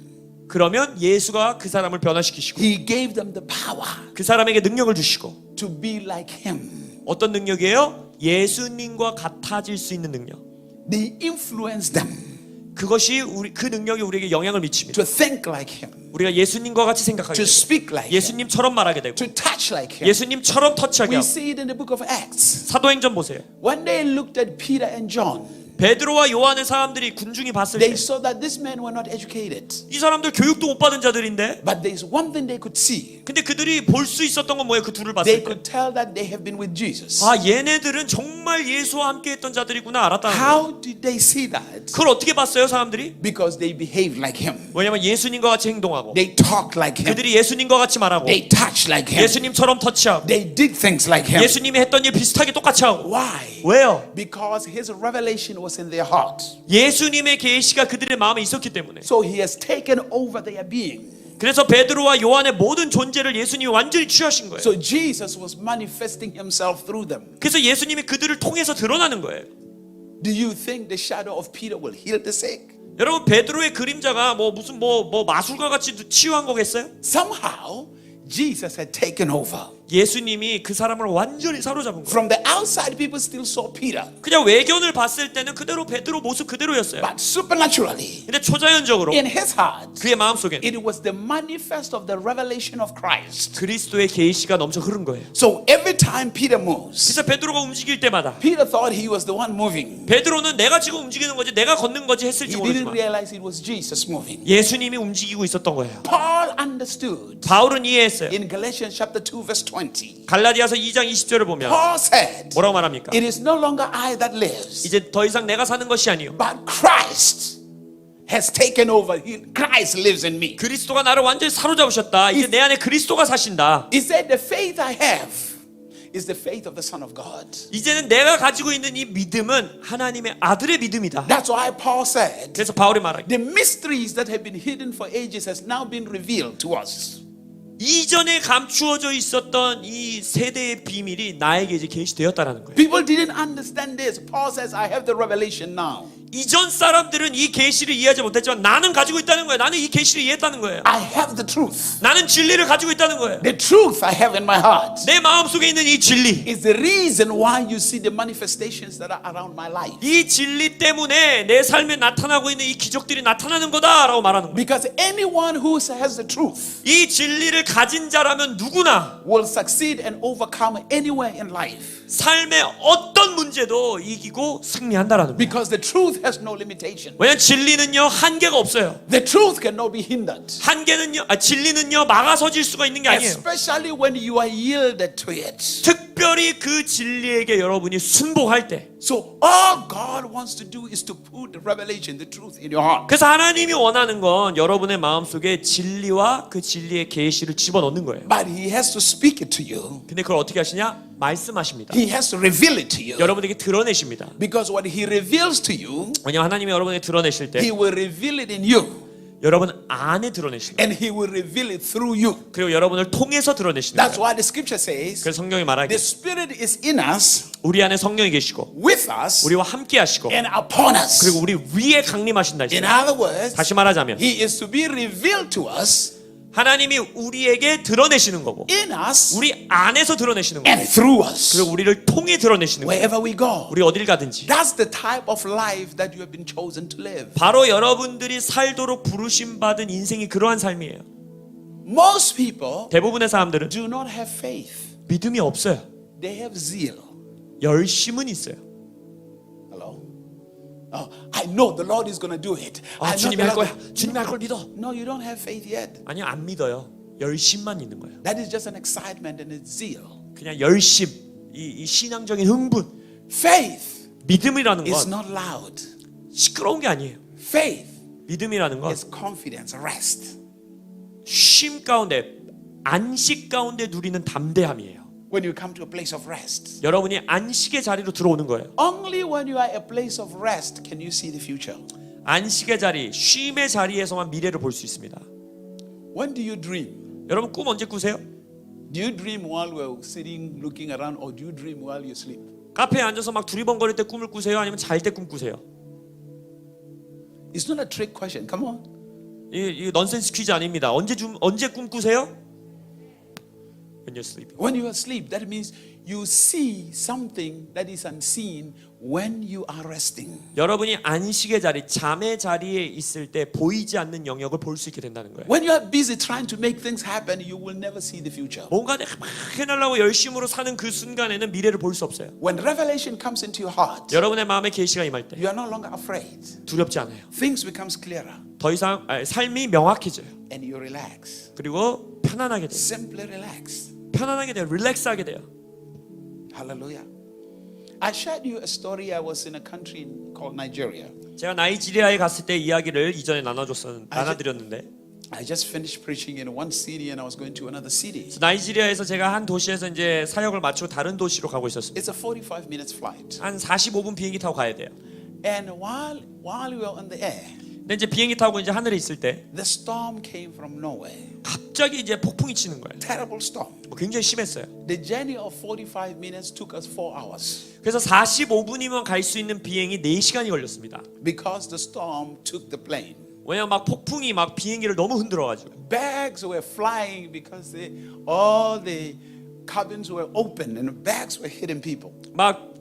그러면 예수가 그 사람을 변화시키시고 He gave them the power 그 사람에게 능력을 주시고 to be like Him. 어떤 능력이에요? 예수님과 같아질 수 있는 능력. They influenced them 그것이 그 능력이 우리에게 영향을 미칩니다. to think like Him, 우리가 예수님과 같이 생각하게 to 되고 speak like Him, 예수님처럼 말하게 되고 to touch like Him. 예수님처럼 터치하게 We 하고 see it in the book of Acts. 사도행전 보세요. When they looked at Peter and John, 베드로와 요한의 사람들이 군중이 봤을 they 때 saw that these men were not educated. 이 사람들 교육도 못 받은 자들인데 But there is one thing they could see. 근데 그들이 볼 수 있었던 건 뭐예요? 그 둘을 They 봤을 때 could tell that they have been with Jesus. 아 얘네들은 정말 예수와 함께 했던 자들이구나 알았다는 거예요. How did they see that? 그걸 어떻게 봤어요 사람들이? Because they behaved like Him. 왜냐면 예수님과 같이 행동하고 They talked like Him. 그들이 예수님과 같이 말하고 They touched like Him. 예수님처럼 터치하고 They did things like Him. 예수님이 했던 일 비슷하게 똑같이 하고 Why? 왜요? Because His revelation was in their heart. 예수님의 계시가 그들의 마음에 있었기 때문에 So He has taken over their being. 그래서 베드로와 요한의 모든 존재를 예수님이 완전히 취하신 거예요. So Jesus was manifesting Himself through them. 그래서 예수님이 그들을 통해서 드러나는 거예요. Do you think the shadow of Peter will heal the sick? 여러분 베드로의 그림자가 무슨 마술과 같이 치유한 거겠어요? Somehow Jesus had taken over. 예수님이 그 사람을 완전히 사로잡은 거예요. From the outside, people still saw Peter, 그냥 외견을 봤을 때는 그대로 베드로 모습 그대로였어요. but supernaturally, 근데 초자연적으로 in his heart, 그의 마음속에 it was the manifest of the revelation of Christ. 그리스도의 계시가 넘쳐 흐른 거예요. So every time Peter moves, 그래서 베드로가 움직일 때마다 Peter thought he was the one moving. 베드로는 내가 지금 움직이는 거지 내가 걷는 거지 He 했을지 didn't 모르지만 realize it was Jesus moving. 예수님이 움직이고 있었던 거예요. Paul understood. 바울은 이해했어요. In Galatians chapter 2 verse 20, 갈라디아서 2장 20절을 보면 Paul said, 뭐라고 말합니까? it is no longer I that lives, 이제 더 이상 내가 사는 것이 아니요 but Christ has taken over. Christ lives in me. 그리스도가 나를 완전히 사로잡으셨다. 이제 내 안에 그리스도가 사신다. He said, the faith I have is the faith of the Son of God. 이제는 내가 가지고 있는 이 믿음은 하나님의 아들의 믿음이다. That's why Paul said, 그래서 바울이 말하기 the mysteries that have been hidden for ages has now been revealed to us. 이전에 감추어져 있었던 이 세대의 비밀이 나에게 이제 계시되었다라는 거예요. People didn't understand this. Paul says, I have the revelation now. 이전 사람들은 이 계시를 이해하지 못했지만 나는 가지고 있다는 거예요. 나는 이 계시를 이해했다는 거예요. I have the truth. 나는 진리를 가지고 있다는 거예요. The truth I have in my heart 내 마음속에 있는 이 진리, is the reason why you see the manifestations that are around my life. 이 진리 때문에 내 삶에 나타나고 있는 이 기적들이 나타나는 거다라고 말하는 거예요. Because anyone who has the truth 이 진리를 가진 자라면 누구나 will succeed and overcome anywhere in life. 삶의 어떤 문제도 이기고 승리한다라는 거예요. Because the truth has no limitation. 왜냐하면 진리는요 한계가 없어요. The truth cannot be hindered. 진리는요 막아서질 수가 있는 게 아니에요. Especially when you are yielded to it. 특별히 그 진리에게 여러분이 순복할 때. So all God wants to do is to put the revelation, the truth in your heart. 그래서 하나님이 원하는 건 여러분의 마음속에 진리와 그 진리의 계시를 집어넣는 거예요. But He has to speak it to you. 근데 그걸 어떻게 하시냐? 말씀하십니다. He has to reveal it to you. 여러분에게 드러내십니다. Because what He reveals to you, 왜냐하면 하나님이 여러분에게 드러내실 때 He will reveal it in you. 여러분 안에 드러내십니다. And He will reveal it through you. 그리고 여러분을 통해서 드러내시는 That's 거예요. why the scripture says, 그래서 성경이 the 말하기를 Spirit is in us, 우리 안에 성령이 계시고 with us, 우리와 함께 하시고 and upon us. 그리고 우리 위에 강림하신다 In 했어요. other words, 다시 말하자면 He is to be revealed to us, 하나님이 우리에게 드러내시는 거고 in us, 우리 안에서 드러내시는 거고 and through us, 그리고 우리를 통해 드러내시는 거예요. wherever we go. 우리 어딜 가든지. That's the type of life that you have been chosen to live. 바로 여러분들이 살도록 부르심 받은 인생이 그러한 삶이에요. Most people 대부분의 사람들은 do not have faith. 믿음이 없어요. They have zeal. 열심은 있어요. Hello? Oh, I know the Lord is going to do it. I know 주님이 the 할 Lord- 거야. 주님이 할 걸 믿어. No, you don't have faith yet. 아니요, 안 믿어요. 열심만 있는 거예요. That is just an excitement and a zeal. 그냥 열심, 이 신앙적인 흥분. Faith 믿음이라는 is 건 not loud. 시끄러운 게 아니에요. Faith 믿음이라는 건 is confidence, rest. 쉼 가운데, 안식 가운데 누리는 담대함이에요. When you come to a place of rest. 여러분이 안식의 자리로 들어오는 거예요. Only when you are at a place of rest can you see the future. 안식의 자리, 쉼의 자리에서만 미래를 볼 수 있습니다. When do you dream? 여러분 꿈 언제 꾸세요? Do you dream while we're sitting looking around, or do you dream while you sleep? 카페에 앉아서 막 두리번거릴 때 꿈을 꾸세요? 아니면 잘 때 꿈 꾸세요? It's not a trick question. Come on. 이 넌센스 퀴즈 아닙니다. 언제 꿈 꾸세요? When you're sleeping. When you are asleep, that means you see something that is unseen when you are resting. 여러분이 안식의 자리, 잠의 자리에 있을 때 보이지 않는 영역을 볼 수 있게 된다는 거예요. When you are busy trying to make things happen, you will never see the future. 뭔가 내가 막 해내려고 열심으로 사는 그 순간에는 미래를 볼 수 없어요. When revelation comes into your heart, 여러분의 마음에 계시가 임할 때 you are no longer afraid. 두렵지 않아요. Things becomes clearer 더 이상 삶이 명확해져요. and you relax. 그리고 편안하게 돼요. Simply relax. 편안하게 돼요. 릴렉스하게 돼요. Hallelujah. I shared you a story. I was in a country called Nigeria. 제가 나이지리아에 갔을 때 이야기를 이전에 나눠드렸는데 I just finished preaching in one city and I was going to another city. 나이지리아에서 제가 한 도시에서 이제 사역을 마치고 다른 도시로 가고 있었습니다. It's a 45 minutes flight. 한 45분 비행기 타고 가야 돼요. And while we were on the air, 근데 이제 비행기 타고 이제 하늘에 있을 때 the storm came from nowhere. 갑자기 이제 폭풍이 치는 거예요. Terrible storm. 굉장히 심했어요. The journey of 45 minutes took us 4 hours 그래서 45분이면 갈 수 있는 비행이 4시간이 걸렸습니다. because the storm took the plane. 왜냐면 막 폭풍이 막 비행기를 너무 흔들어가지고 Bags were flying because all the cabins were open and the bags were hitting people. 막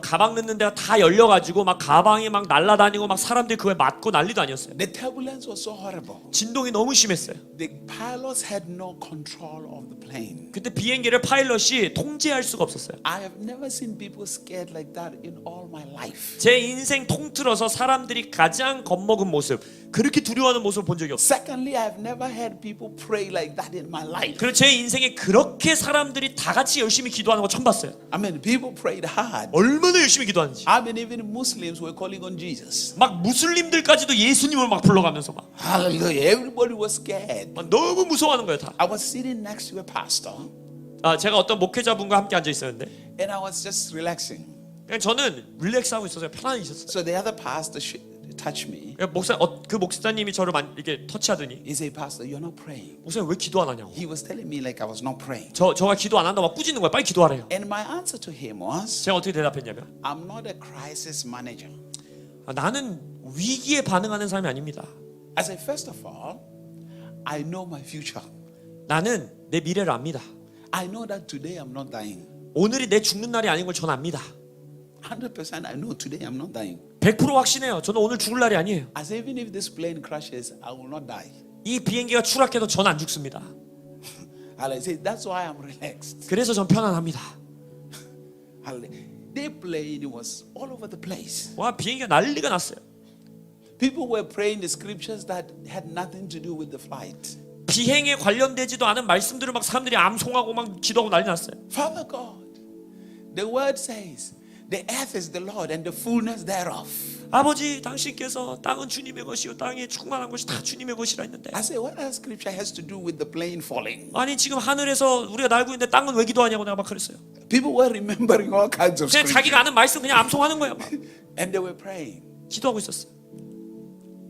가방 넣는 데가 다 열려가지고 막 가방이 막 날아다니고 막 사람들이 그거에 맞고 난리도 아니었어요. The turbulence was so horrible. 진동이 너무 심했어요. The pilots had no control of the plane. 그때 비행기를 파일럿이 통제할 수가 없었어요. I have never seen people scared like that in all my life. 제 인생 통틀어서 사람들이 가장 겁먹은 모습, 그렇게 두려워하는 모습을 본 적이 없어요. Secondly, I've never had people pray like that in my life. 그리고 제 인생에 그렇게 사람들이 다 같이 열심히 기도하는 거 처음 봤어요. I mean, people prayed hard. 얼마나 열심히 기도하는지. I mean, even Muslims were calling on Jesus. 막 무슬림들까지도 예수님을 막 불러가면서 막 Hallelujah. Everybody was scared. 너무 무서워하는 거예요 다. I was sitting next to a pastor 제가 어떤 목회자분과 함께 앉아 있었는데 and I was just relaxing. 그냥 저는 릴렉스하고 있었어요. 편안히 있었어요. So the other pastor touched me. 그 목사님이 저를 이렇게 터치하더니 He said, Pastor, you're not praying. 목사님 왜 기도 안 하냐고. He was telling me like I was not praying. 저가 기도 안 한다고 막 꾸짖는 거예요. 빨리 기도하래요. And my answer to him was, 제가 어떻게 대답했냐면 I'm not a crisis manager. 나는 위기에 반응하는 사람이 아닙니다. I said, first of all, I know my future. 나는 내 미래를 압니다. I know that today I'm not dying. 오늘이 내 죽는 날이 아닌 걸 저는 압니다. 100% I know today I'm not dying. 100% 확신해요. 저는 오늘 죽을 날이 아니에요. I said, even if this plane crashes, I will not die. 이 비행기가 추락해도 저는 안 죽습니다. I said, that's why I'm relaxed. 그래서 전 편안합니다. The plane was all over the place. 와, 비행기가 난리가 났어요. People were praying the scriptures that had nothing to do with the flight. 비행에 관련되지도 않은 말씀들을 막 사람들이 암송하고 막 기도하고 난리 났어요. Father God, the word says, the earth is the Lord and the fullness thereof. 아버지, 당신께서 땅은 주님의 것이요 땅에 충만한 것이 다 주님의 것이라 했는데. I said, what that scripture has to do with the plane falling? 아니 지금 하늘에서 우리가 날고 있는데 땅은 왜 기도하냐고 내가 막 그랬어요. People were remembering all kinds of 그냥 scripture. 자기가 아는 말씀 그냥 암송하는 거예요. 막. And they were praying. 기도하고 있었어요.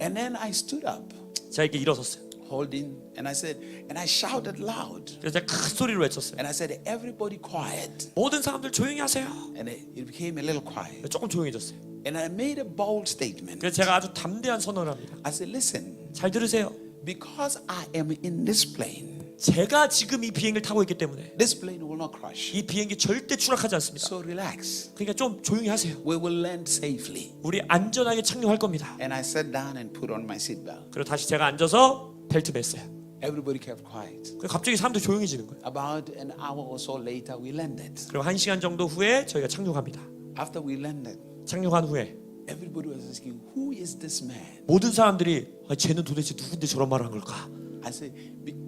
And then I stood up, 제가 이렇게 일어섰어요. holding, and I said, and I shouted loud. 그래서 제가 큰 소리로 외쳤어요. And I said, everybody quiet. 모든 사람들 조용히 하세요. And it became a little quiet. 조금 조용해졌어요. And I made a bold statement. 그래서 제가 아주 담대한 선언을 합니다. I said, listen, 잘 들으세요. because I am in this plane, 제가 지금 이 비행기를 타고 있기 때문에 this plane will not crash. 이 비행기 절대 추락하지 않습니다. So relax. 그러니까 좀 조용히 하세요. We will land safely. 우리 안전하게 착륙할 겁니다. And I sat down and put on my seatbelt. 그리고 다시 제가 앉아서 벨트 맸어요. Everybody kept quiet. 그리고 갑자기 사람들 조용해지는 거예요. About an hour or so later, we landed. 그리고 1시간 정도 후에 저희가 착륙합니다. After we landed, 착륙한 후에 everybody was asking, who is this man? 모든 사람들이 쟤는 도대체 누군데 저런 말을 한 걸까? I said,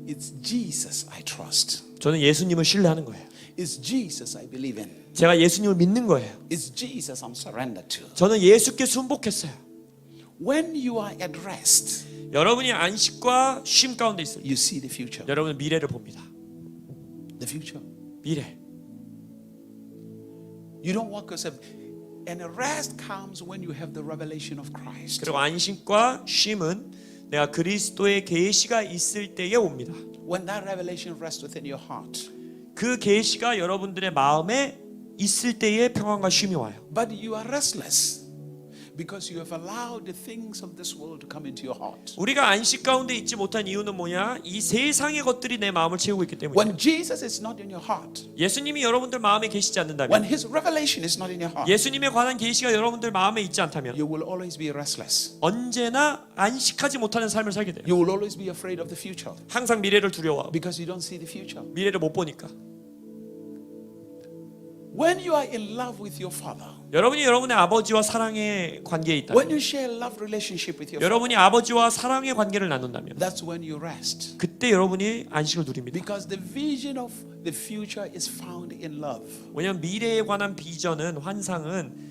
it's Jesus I trust. 저는 예수님을 신뢰하는 거예요. It's Jesus I believe in. 제가 예수님을 믿는 거예요. It's Jesus I'm surrendered to. 저는 예수께 순복했어요. When you are at rest, 여러분이 안식과 쉼 가운데 있을 때 you see the future. 여러분은 미래를 봅니다. The future. 미래. You don't walk yourself. And the rest comes when you have the revelation of Christ. 그리고 안식과 쉼은 내가 그리스도의 계시가 있을 때에 옵니다. When that revelation rests within your heart. 그 계시가 여러분들의 마음에 있을 때에 평안과 쉼이 와요. But you are restless because you have allowed the things of this world to come into your heart. 우리가 안식 가운데 있지 못한 이유는 뭐냐? 이 세상의 것들이 내 마음을 채우고 있기 때문이에요. When Jesus is not in your heart, 예수님이 여러분들 마음에 계시지 when 않는다면, His revelation is not in your heart, 예수님에 관한 계시가 여러분들 마음에 있지 않다면 you will always be restless. 언제나 안식하지 못하는 삶을 살게 돼요. You will always be afraid of the future 항상 미래를 두려워하고 because you don't see the future. 미래를 못 보니까. When you are in love with your father, 여러분이 여러분의 아버지와 사랑의 관계에 있다. when you share a love relationship with your father, 여러분이 아버지와 사랑의 관계를 나눈다면 that's when you rest. 그때 여러분이 안식을 누립니다. Because the vision of the future is found in love. 왜냐하면 미래에 관한 비전은 환상은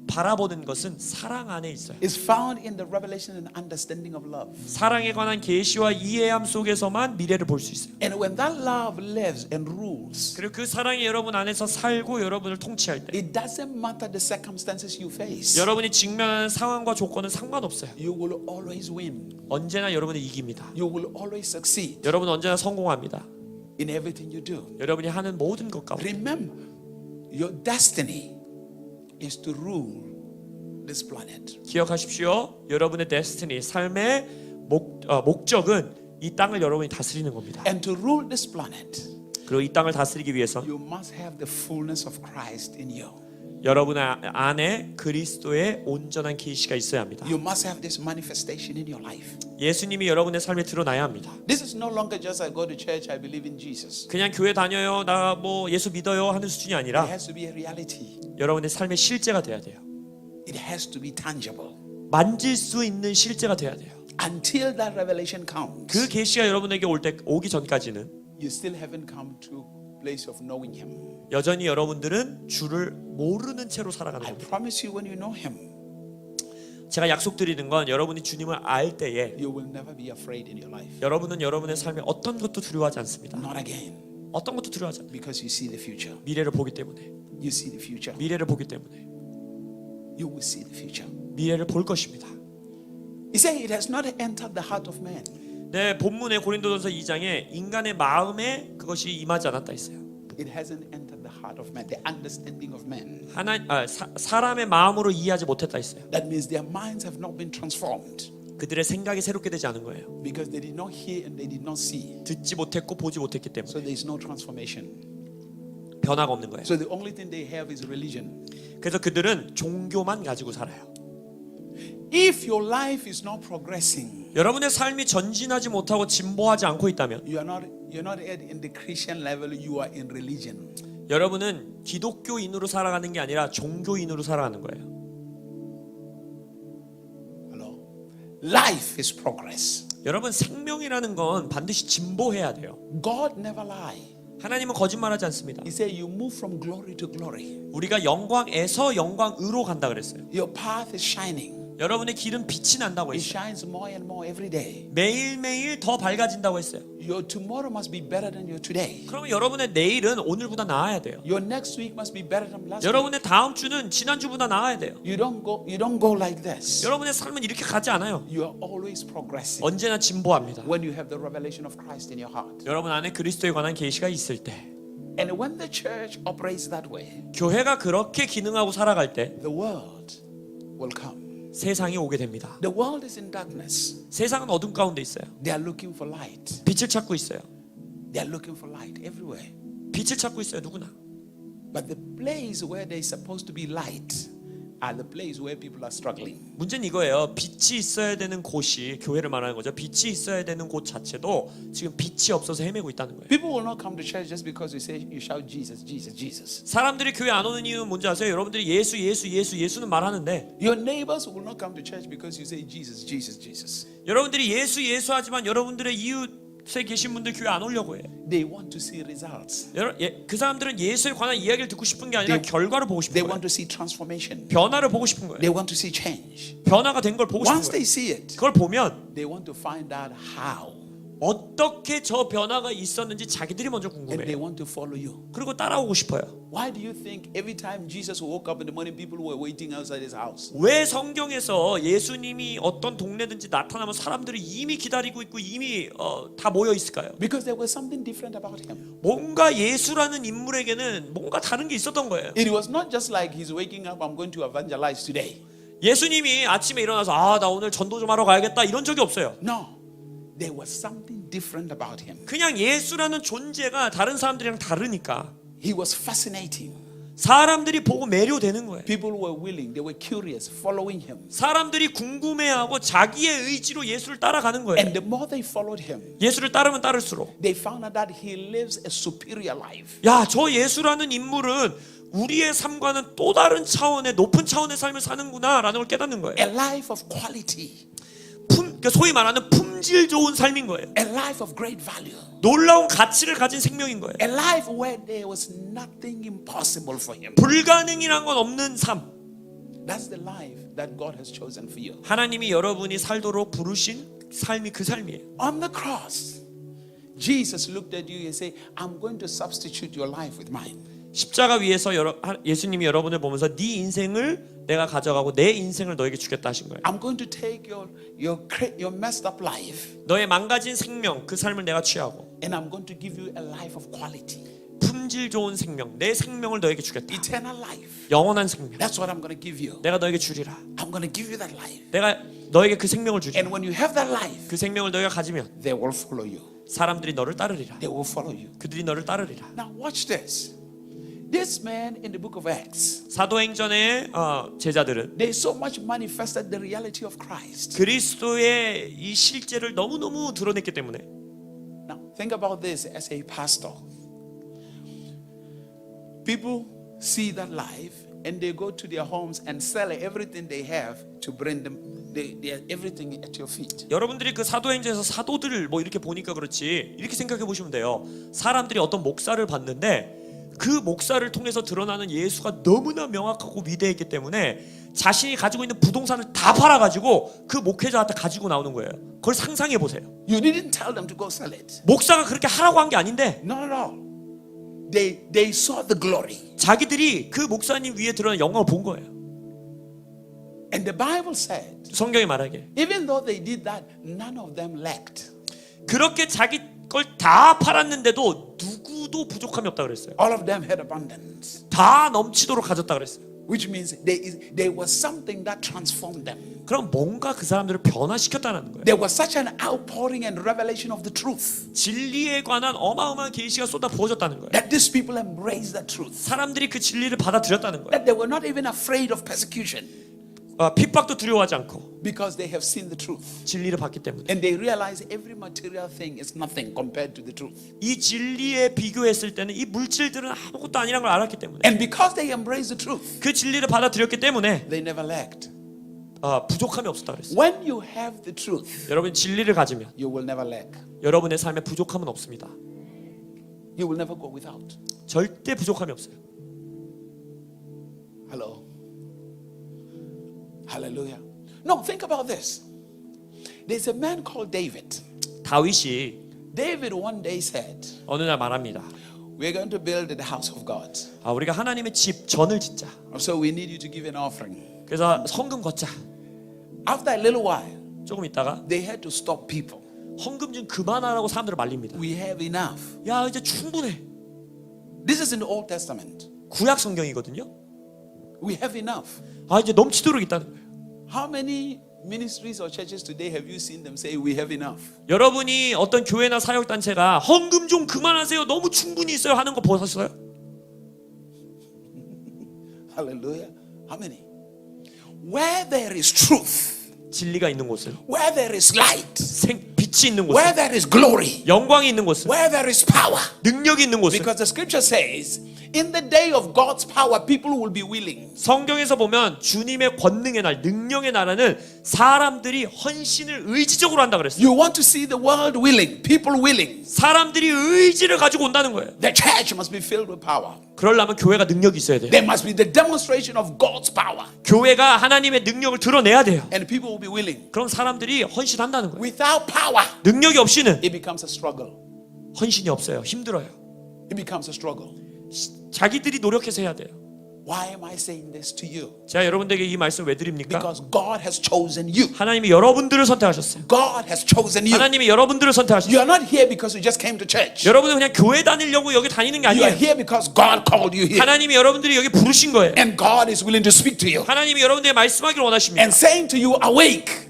바라보는 것은 사랑 안에 있어요. It's found in the revelation and understanding of love. 사랑에 관한 계시와 이해함 속에서만 미래를 볼 수 있어요. And when that love lives and rules, 그리고 그 사랑이 여러분 안에서 살고 여러분을 통치할 때 it doesn't matter the circumstances you face. 여러분이 직면하는 상황과 조건은 상관없어요. You will always win. 언제나 여러분은 이깁니다. You will always succeed 여러분은 언제나 성공합니다. in everything you do. 여러분이 하는 모든 것 가운데 Remember, your destiny is to rule this planet. 기억하십시오. 여러분의 데스티니, 삶의 목적은 이 땅을 여러분이 다스리는 겁니다. And to rule this planet, 그리고 이 땅을 다스리기 위해서 you must have the fullness of Christ in you. 여러분 안에 그리스도의 온전한 계시가 있어야 합니다. You must have this manifestation in your life. 예수님이 여러분의 삶에 드러나야 합니다. This is no longer just I go to church, I believe in Jesus. 그냥 교회 다녀요, 나 뭐 예수 믿어요 하는 수준이 It 아니라 has to be a reality. 여러분의 삶의 실제가 돼야 돼요. It has to be tangible. 만질 수 있는 실제가 돼야 돼요. Until that revelation comes, 그 계시가 여러분에게 오기 전까지는 you still haven't come to a place of knowing Him. 여전히 여러분들은 주를 모르는 채로 살아가는 I 겁니다. promise you, when you know Him, 제가 약속드리는 건 여러분이 주님을 알 때에 you will never be afraid in your life. 여러분은 여러분의 삶에 어떤 것도 두려워하지 않습니다. Not again, 어떤 것도 두려워하지 않아요. because you see the future. 미래를 보기 때문에. You see the future. 미래를 보기 때문에. You will see the future. 미래를 볼 것입니다. He said, it has not entered the heart of man. 네, 본문의 고린도전서 2장에 인간의 마음에 그것이 임하지 않았다 했어요. It hasn't entered the heart of man, the understanding of man. 사람의 마음으로 이해하지 못했다 했어요. That means their minds have not been transformed 그들의 생각이 새롭게 되지 않은 거예요. because they did not hear and they did not see. 듣지 못했고 보지 못했기 때문에 So there is no transformation. 변화가 없는 거예요. So the only thing they have is religion. 그래서 그들은 종교만 가지고 살아요. If your life is not progressing, 여러분의 삶이 전진하지 못하고 진보하지 않고 있다면 you're not at in the Christian level, you are in religion. 여러분은 기독교인으로 살아가는 게 아니라 종교인으로 살아가는 거예요. Hello? Life is progress. 여러분 생명이라는 건 반드시 진보해야 돼요. God never lie. 하나님은 거짓말하지 않습니다. He said you move from glory to glory. 우리가 영광에서 영광으로 간다 그랬어요. Your path is shining. 여러분의 길은 빛이 난다고 It 했어요. shines more and more every day. 매일매일 더 밝아진다고 했어요. Your tomorrow must be better than your today. 그러면 여러분의 내일은 오늘보다 나아야 돼요. Your next week must be better than last week. 여러분의 다음 주는 지난주보다 나아야 돼요. You don't go like this. 여러분의 삶은 이렇게 가지 않아요. You are always progressing 언제나 진보합니다. when you have the revelation of Christ in your heart. 여러분 안에 그리스도에 관한 계시가 있을 때, And when the church operates that way, 교회가 그렇게 기능하고 살아갈 때 the world will come. 세상이 오게 됩니다. The world is in darkness. 세상은 어둠 가운데 있어요. They are looking for light. 빛을 찾고 있어요. They are looking for light everywhere. 빛을 찾고 있어요. 누구나. But the place where there is supposed to be light are the place where people are struggling. 문제는 이거예요. 빛이 있어야 되는 곳이 교회를 말하는 거죠. 빛이 있어야 되는 곳 자체도 지금 빛이 없어서 헤매고 있다는 거예요. People will not come to church just because you shout Jesus, Jesus, Jesus. 사람들이 교회 안 오는 이유는 뭔지 아세요? 여러분들이 예수는 말하는데 Your neighbors will not come to church because you say Jesus, Jesus, Jesus. 여러분들이 예수 하지만 여러분들의 이웃에 계신 분들 교회 안 오려고 해요. They want to see results. 그 사람들은 예수에 관한 이야기를 듣고 싶은 게 아니라 결과를 보고 싶은 They 거예요. want to see transformation. 변화를 보고 싶은 거예요. They want to see change. 변화가 된 걸 보고 싶은 Once they 거예요. see it, 그걸 보면 they want to find out how. 어떻게 저 변화가 있었는지 자기들이 먼저 And they 궁금해요. want to follow you. 그리고 따라오고 싶어요. Why do you think every time Jesus woke up in the morning, people were waiting outside his house? 왜 성경에서 예수님이 어떤 동네든지 나타나면 사람들이 이미 기다리고 있고 이미 다 모여 있을까요? Because there was something different about him. 뭔가 예수라는 인물에게는 뭔가 다른 게 있었던 거예요. It was not just like he's waking up, I'm going to evangelize today. 예수님이 아침에 일어나서 나 오늘 전도 좀 하러 가야겠다 이런 적이 없어요. No. There was something different about him. 그냥 예수라는 존재가 다른 사람들이랑 다르니까 He was fascinating. 사람들이 보고 매료되는 거예요. People were willing, they were curious, following him. 사람들이 궁금해하고 자기의 의지로 예수를 따라가는 거예요. And the more they followed him, 예수를 따르면 따를수록 they found out that he lives a superior life. 야, 저 예수라는 인물은 우리의 삶과는 또 다른 차원의 높은 차원의 삶을 사는구나라는 걸 깨닫는 거예요. A life of quality. 그러니까 소위 말하는 품질 좋은 삶인 거예요. A life of great value. 놀라운 가치를 가진 생명인 거예요. A life where there was nothing impossible for him. 불가능이란 건 없는 삶. That's the life that God has chosen for you. 하나님이 여러분이 살도록 부르신 삶이 그 삶이에요. On the cross, Jesus looked at you and said, I'm going to substitute your life with mine. 십자가 위에서 예수님이 여러분을 보면서 네 인생을 내가 가져가고 내 인생을 너에게 주겠다 하신 거예요. I'm going to take your messed up life 너의 망가진 생명, 그 삶을 내가 취하고 and I'm going to give you a life of quality. 품질 좋은 생명, 내 생명을 너에게 주겠다. Eternal life. 영원한 생명. That's what I'm going to give you. 내가 너에게 주리라. I'm going to give you that life. 내가 너에게 그 생명을 주리라. And when you have that life, 그 생명을 너희가 가지면 they will follow you. 사람들이 너를 따르리라. They will follow you. 그들이 너를 따르리라. Now watch this. This man in the book of Acts, 사도행전의 제자들은 they so much manifested the reality of Christ. 그리스도의 이 실제를 너무너무 드러냈기 때문에 Now think about this as a pastor. People see that life and they go to their homes and sell everything they have to bring them they are everything at your feet. 여러분들이 그 사도행전에서 사도들을 뭐 이렇게 보니까 그렇지 이렇게 생각해 보시면 돼요. 사람들이 어떤 목사를 봤는데 그 목사를 통해서 드러나는 예수가 너무나 명확하고 위대했기 때문에 자신이 가지고 있는 부동산을 다 팔아가지고 그 목회자한테 가지고 나오는 거예요. 그걸 상상해 보세요. You didn't tell them to go sell it. 목사가 그렇게 하라고 한 게 아닌데 Not at all. They saw the glory. 자기들이 그 목사님 위에 드러난 영광을 본 거예요. And the Bible said, 성경이 말하기에 even though they did that, none of them lacked. 그렇게 자기 걸 다 팔았는데도 누구도 부족함이 없다 그랬어요. All of them had abundance. 다 넘치도록 가졌다 그랬어요. Which means there was something that transformed them. 그럼 뭔가 그 사람들을 변화시켰다는 거예요. There was such an outpouring and revelation of the truth 진리에 관한 어마어마한 계시가 쏟아 부어졌다는 거예요. that these people embraced the truth. 사람들이 그 진리를 받아들였다는 거예요. That they were not even afraid of persecution 핍박도 두려워하지 않고 because they have seen the truth. 진리를 받기 때문에 And they realize every material thing is nothing compared to the truth. 이 진리에 비교했을 때는 이 물질들은 아무것도 아니라는 걸 알았기 때문에 And because they embraced the truth, 그 진리를 받아들였기 때문에 they never lacked. 부족함이 없었다 그랬어요. When you have the truth, 여러분 진리를 가지면 you will never lack. 여러분의 삶에 부족함은 없습니다. You will never go without. 절대 부족함이 없어요. Hello. Hallelujah. No, think about this. There's a man called David. 다윗이 David one day said, 어느 날 말합니다. we're going to build the house of God. 우리가 하나님의 집 전을 짓자. So we need you to give an offering. 그래서 성금 걷자. After a little while, 조금 있다가 they had to stop people. 헌금 좀 그만하라고 사람들을 말립니다. We have enough. 야 이제 충분해. This is in the Old Testament. 구약 성경이거든요. We have enough. 이제 넘치도록 있다는 거예요. How many ministries or churches today have you seen them say we have enough? 여러분이 어떤 교회나 사역 단체가 헌금 좀 그만하세요. 너무 충분히 있어요 하는 거 보셨어요? Hallelujah. How many? Where there is truth, 진리가 있는 곳은 where there is light, 빛이 있는 where 곳은 there is glory, 영광이 있는 곳은 where there is power. 능력이 있는 곳은 Because the scripture says, in the day of God's power, people will be willing. 성경에서 보면 주님의 권능의 날, 능력의 날에는 사람들이 헌신을 의지적으로 한다 그랬어요. You want to see the world willing, people willing. 사람들이 의지를 가지고 온다는 거예요. The church must be filled with power. 그러려면 교회가 능력이 있어야 돼요. There must be the demonstration of God's power. 교회가 하나님의 능력을 드러내야 돼요. And people will be willing. 그럼 사람들이 헌신한다는 거예요. Without power, 능력이 없이는 it becomes a struggle. 헌신이 없어요. 힘들어요. It becomes a struggle. 자기들이 노력해서 해야 돼요. Why am I saying this to you? 제가 여러분들에게 이 말씀을 왜 드립니까? Because God has chosen you. 하나님이 여러분들을 선택하셨어요. God has chosen you. 하나님이 여러분들을 You 선택하셨어요. are not here because you just came to church. 여러분은 그냥 교회 다니려고 여기 다니는 게 You are 아니에요. here because God called you here. 하나님이 여러분들이 여기 부르신 거예요. And God is willing to speak to you. 하나님이 여러분들에게 말씀하기를 원하십니다. And saying to you, awake.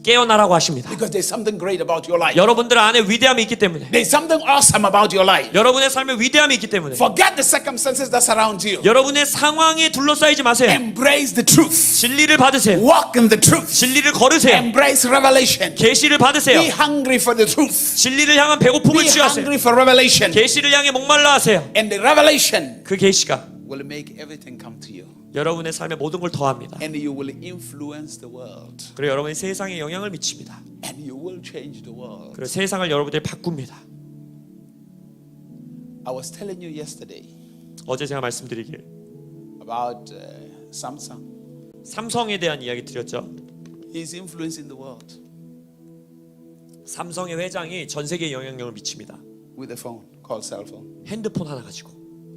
깨어나라고 하십니다. Because there's something great about your life. 여러분들 안에 위대함이 있기 때문에, There's something awesome about your life. 여러분의 삶에 위대함이 있기 때문에 Forget the circumstances that surround you. 여러분의 상황에 둘러싸이지 마세요. Embrace the truth. 진리를 받으세요. Walk in the truth. 진리를 걸으세요. Embrace revelation. 계시를 받으세요. Be hungry for the truth. 진리를 향한 배고픔을 Be 취하세요. hungry for revelation. 계시를 향해 목말라 하세요. And the revelation 그 계시가 will make everything come to you. 여러분의 삶에 모든 걸 더합니다. And you will influence the world. 그리고 여러분이 세상에 영향을 미칩니다. And you will change the world. 그리고 세상을 여러분들이 바꿉니다. I was telling you yesterday 어제 제가 말씀드리길 about Samsung. 삼성에 대한 이야기 드렸죠. He's influencing the world 삼성의 회장이 전 세계에 영향력을 미칩니다. with a phone called cell phone. 핸드폰 하나 가지고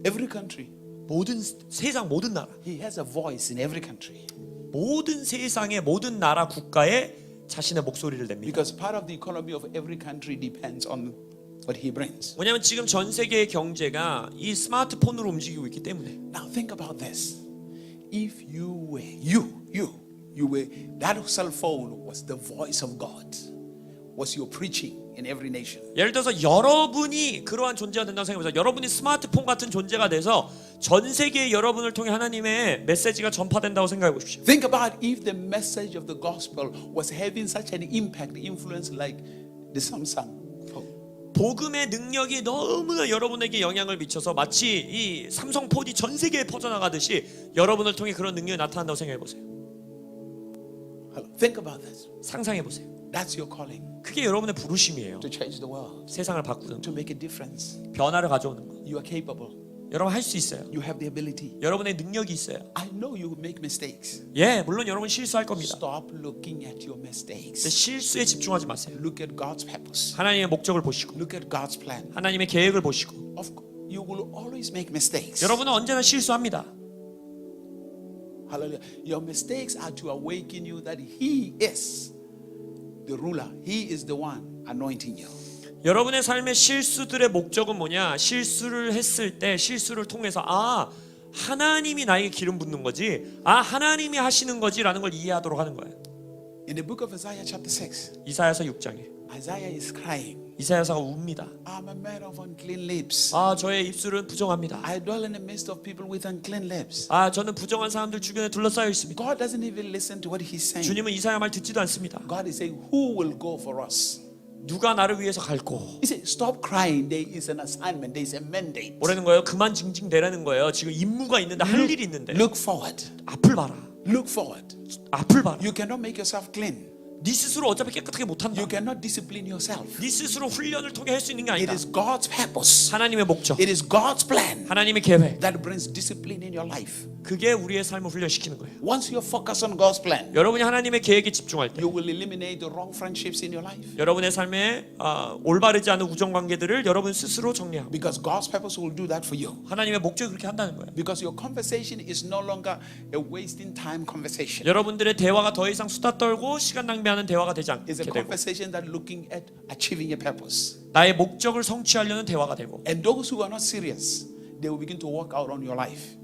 Every country. 모든 세상 모든 나라, He has a voice in every country. 모든 세상의 모든 나라 국가에 자신의 목소리를 냅니다. Because part of the economy of every country depends on what he brings. 왜냐하면 지금 전 세계의 경제가 이 스마트폰으로 움직이고 있기 때문에. Now think about this. If you were that cell phone was the voice of God, was your preaching in every nation. 예를 들어서 여러분이 그러한 존재가 된다고 생각해보세요. 여러분이 스마트폰 같은 존재가 돼서 전 세계의 여러분을 통해 하나님의 메시지가 전파된다고 생각해 보십시오. Think about if the message of the gospel was having such an impact, influence like the Samsung phone. 복음의 능력이 너무나 여러분에게 영향을 미쳐서 마치 이 삼성폰이 전 세계에 퍼져나가듯이 여러분을 통해 그런 능력이 나타난다고 생각해 보세요. Think about this. 상상해 보세요. That's your calling, 그게 여러분의 부르심이에요. to change the world, 세상을 바꾸는 to make a difference. 변화를 가져오는 거. You are capable. 여러분 할 수 있어요. You have the ability. 여러분의 능력이 있어요. I know you will make mistakes. 예, 물론 여러분 실수할 겁니다. Stop looking at your 근데 mistakes. 실수에 집중하지 마세요. Look at God's purpose. 하나님의 목적을 보시고 Look at God's plan. 하나님의 계획을 보시고. You will always make mistakes. 여러분은 언제나 실수합니다. Hallelujah. Your mistakes are to awaken you that He is the ruler. He is the one anointing you. 여러분의 삶의 실수들의 목적은 뭐냐? 실수를 했을 때 실수를 통해서 하나님이 나에게 기름 붓는 거지. 하나님이 하시는 거지라는 걸 이해하도록 하는 거예요. In the book of Isaiah chapter 6, 이사야서 6장에 Isaiah is crying. 이사야서가 웁니다. I'm a man of unclean lips. 저의 입술은 부정합니다. I dwell in the midst of people with unclean lips. 저는 부정한 사람들 주변에 둘러싸여 있습니다. God doesn't even listen to what He's saying. 주님은 이사야 말 듣지도 않습니다. God is saying, who will go for us? 누가 나를 위해서 갈고? He said, stop crying. There is an assignment. There is a mandate. 뭐라는 거예요? 그만 징징대라는 거예요. 지금 임무가 있는데 할 일이 있는데. Look forward. 앞을 봐라. Look forward. 앞을 봐라. You cannot make yourself clean. 네 스스로 어차피 깨끗하게 못한다. You cannot discipline yourself. 네 스스로 훈련을 통해 할 수 있는 게 It 아니다. is God's purpose. 하나님의 목적, It is God's plan 하나님의 계획, that brings discipline in your life. 그게 우리의 삶을 훈련시키는 거예요. Once you focus on God's plan, 여러분이 하나님의 계획에 집중할 때 you will eliminate the wrong friendships in your life. 여러분의 삶에 올바르지 않은 우정 관계들을 여러분 스스로 정리하고 Because God's purpose will do that for you. 하나님의 목적이 그렇게 한다는 거예요. Because your conversation is no longer a wasting time conversation. 여러분들의 대화가 더 이상 수다 떨고 시간 낭비하는 대화가 되지 않게 It's a 되고 conversation that looking at achieving a purpose. 나의 목적을 성취하려는 대화가 되고 And those who are not serious, they will begin to work out on your life.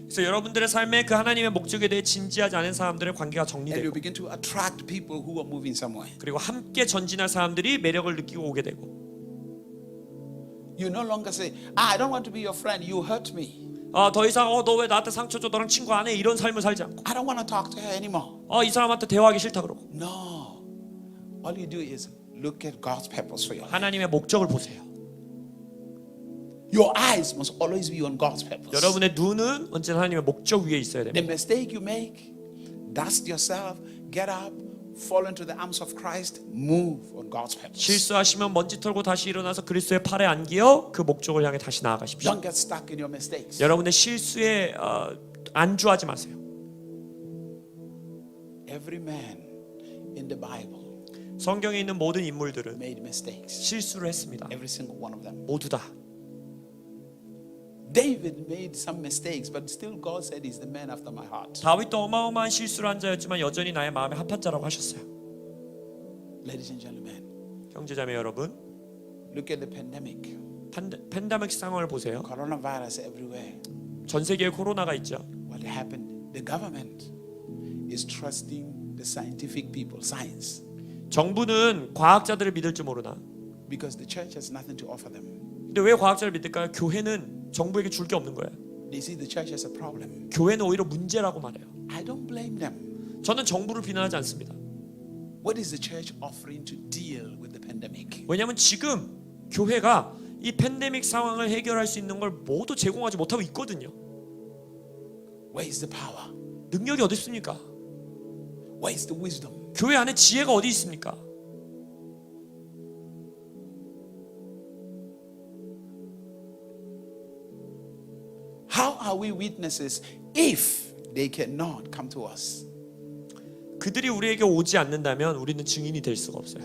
그래서 여러분들의 삶에 그 하나님의 목적에 대해 진지하지 않은 사람들의 관계가 And you 정리되고 begin to attract people who are moving somewhere. 그리고 함께 전진할 사람들이 매력을 느끼고 오게 되고 You no longer say, I don't want to be your friend, you hurt me. 더 이상 너 왜 나한테 상처 줘 너랑 친구 안 해 이런 삶을 살지 않고 I don't want to talk to her anymore. 이 사람한테 대화하기 싫다 그러고 No. All you do is look at God's purpose for your life. 하나님의 목적을 보세요. Your eyes must always be on God's purpose. 여러분의 눈은 언제나 하나님의 목적 위에 있어야 The 됩니다. mistake you make, dust yourself, get up, fall into the arms of Christ, move on God's purpose. 실수하시면 먼지 털고 다시 일어나서 그리스도의 팔에 안기어 그 목적을 향해 다시 나아가십시오. Don't get stuck in your mistakes. 여러분의 실수에 안주하지 마세요. Every man in the Bible 성경에 있는 모든 인물들은 made mistakes. 실수를 했습니다. Every single one of them. 모두 다. David made some mistakes, but still God said he's the man after my heart. 다윗도 어마어마한 실수를 한 자였지만 여전히 나의 마음에 합한 자라고 하셨어요. Ladies and gentlemen, 형제자매 여러분, look at the pandemic. 팬데믹 상황을 보세요. Coronavirus everywhere. 전 세계에 코로나가 있죠. What happened? The government is trusting the scientific people, science, 정부는 과학자들을 믿을 줄 모르나. because the church has nothing to offer them. 근데 왜 과학자를 믿을까요? 교회는 정부에게 줄 게 없는 거예요. They see the church as a problem. 교회는 오히려 문제라고 말해요. I don't blame them. 저는 정부를 비난하지 않습니다. What is the church offering to deal with the pandemic? 왜냐하면 지금 교회가 이 팬데믹 상황을 해결할 수 있는 걸 모두 제공하지 못하고 있거든요. Where is the power? 능력이 어디 있습니까? Where is the wisdom? 교회 안에 지혜가 어디 있습니까? How are we witnesses if they cannot come to us? 그들이 우리에게 오지 않는다면 우리는 증인이 될 수가 없어요.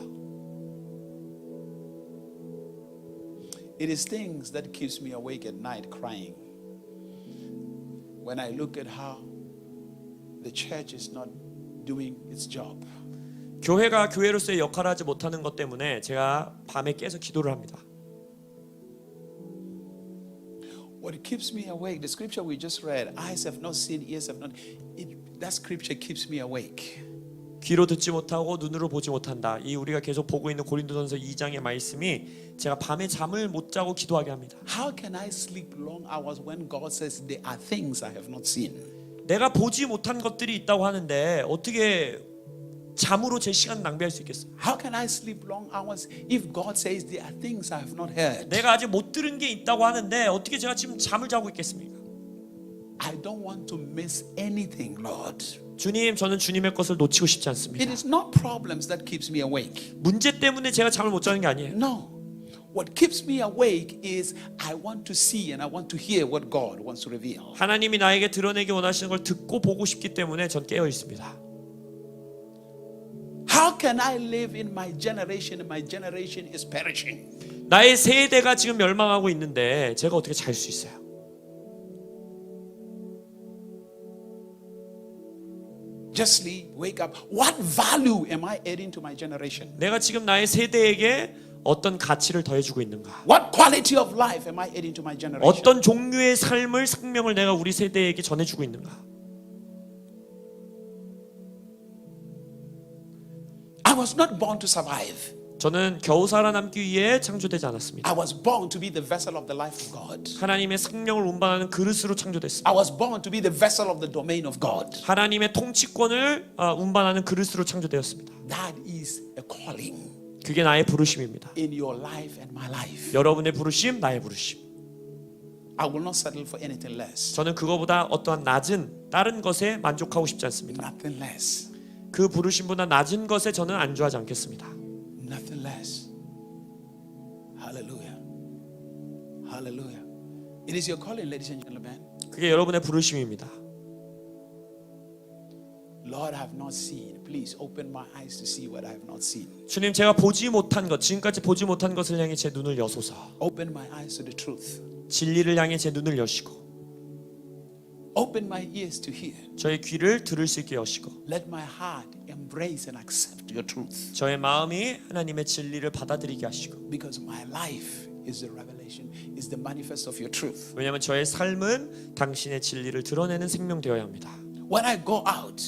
It is things that keeps me awake at night crying. When I look at how the church is not doing its job. 교회가 교회로서의 역할을 하지 못하는 것 때문에 제가 밤에 깨서 기도를 합니다. What keeps me awake, the scripture we just read, eyes have not seen, ears have not, that scripture keeps me awake. 귀로 듣지 못하고 눈으로 보지 못한다. 이 우리가 계속 보고 있는 고린도전서 2장의 말씀이 제가 밤에 잠을 못 자고 기도하게 합니다. How can I sleep long hours when God says there are things I have not seen? 내가 보지 못한 것들이 있다고 하는데 어떻게 잠으로 제 시간 낭비할 수 있겠어요? How can I sleep long hours if God says there are things I have not heard? 내가 아직 못 들은 게 있다고 하는데 어떻게 제가 지금 잠을 자고 있겠습니까? I don't want to miss anything, Lord. 주님, 저는 주님의 것을 놓치고 싶지 It 않습니다. is not problems that keeps me awake. 문제 때문에 제가 잠을 못 자는 게 아니에요. No. What keeps me awake is I want to see and I want to hear what God wants to reveal. 하나님이 나에게 드러내기 원하시는 걸 듣고 보고 싶기 때문에 전 깨어 있습니다. How can I live in my generation and my generation is perishing? 나의 세대가 지금 멸망하고 있는데 제가 어떻게 잘 수 있어요? Justly wake up. What value am I adding to my generation? 내가 지금 나의 세대에게 어떤 가치를 더해주고 있는가? What quality of life am I adding to my generation? 어떤 종류의 삶을, 생명을 내가 우리 세대에게 전해주고 있는가? I was not born to survive. 저는 겨우 살아남기 위해 창조되지 않았습니다. I was born to be the vessel of the life of God. 하나님의 생명을 운반하는 그릇으로 창조됐습니다. I was born to be the vessel of the domain of God. 하나님의 통치권을 운반하는 그릇으로 창조되었습니다. That is a calling 그게 나의 부르심입니다. in your life and my life. 여러분의 부르심, 나의 부르심. I will not settle for anything less. 저는 그거보다 어떠한 낮은 다른 것에 만족하고 싶지 않습니다. Nothing less. 그 부르심보다 낮은 것에 저는 안주하지 않겠습니다. Nothing less. Hallelujah. Hallelujah. It is your calling, ladies and gentlemen. 그게 여러분의 부르심입니다. Lord, I have not seen. Please open my eyes to see what I have not seen. 주님, 제가 보지 못한 것, 지금까지 보지 못한 것을 향해 제 눈을 여소서. Open my eyes to the truth. 진리를 향해 제 눈을 여시고 Open my ears to hear. 저의 귀를 들을 수 있게 여시고 Let my heart embrace and accept your truth. 저의 마음이 하나님의 진리를 받아들이게 하시고 Because my life is the revelation, is the manifest of your truth. 왜냐하면 저의 삶은 당신의 진리를 드러내는 생명되어야 합니다. When I go out,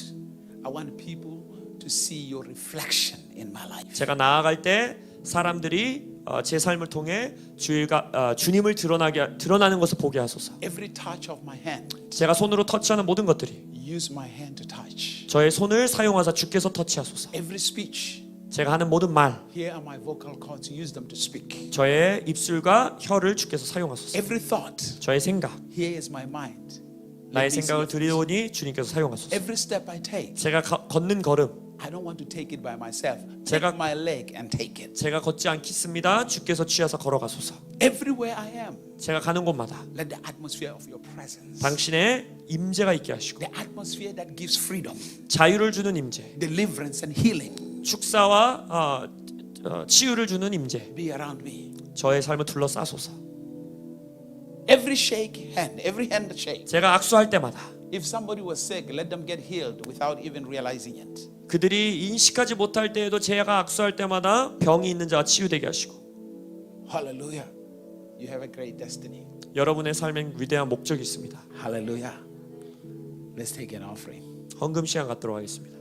I want people to see your reflection in my life. 제가 나아갈 때 사람들이 제 삶을 통해 주님을 드러나는 것을 보게 하소서. Every touch of my hand, 제가 손으로 터치하는 모든 것들이 use my hand to touch. 저의 손을 사용하사 주께서 터치하소서. Every speech, 제가 하는 모든 말, here are my vocal cords, use them to speak. 저의 입술과 혀를 주께서 사용하소서. Every thought, 저의 생각, here is my mind. 나의 Let me see 생각을 your face. 드리오니 주님께서 사용하소서. Every step I take, 제가 걷는 걸음, I don't want to take it by myself. 제가- Take my leg and take it. 제가 걷지 않겠습니다. 주께서 취하사 걸어가소서. Everywhere I am, 제가 가는 곳마다 let the atmosphere of your presence, 당신의 임재가 있게 하시고 the atmosphere that gives freedom, 자유를 주는 임재, deliverance and healing 축사와 치유를 주는 임재, be around me. 저의 삶을 둘러싸소서. Every shake hand, every hand shake. 제가 악수할 때마다 If somebody was sick, let them get healed without even realizing it. 그들이 인식하지 못할 때에도 제가 악수할 때마다 병이 있는 자가 치유되게 하시고 Hallelujah. You have a great destiny. 여러분의 삶엔 위대한 목적이 있습니다. Hallelujah. Let's take an offering. 헌금 시간 갖도록 하겠습니다.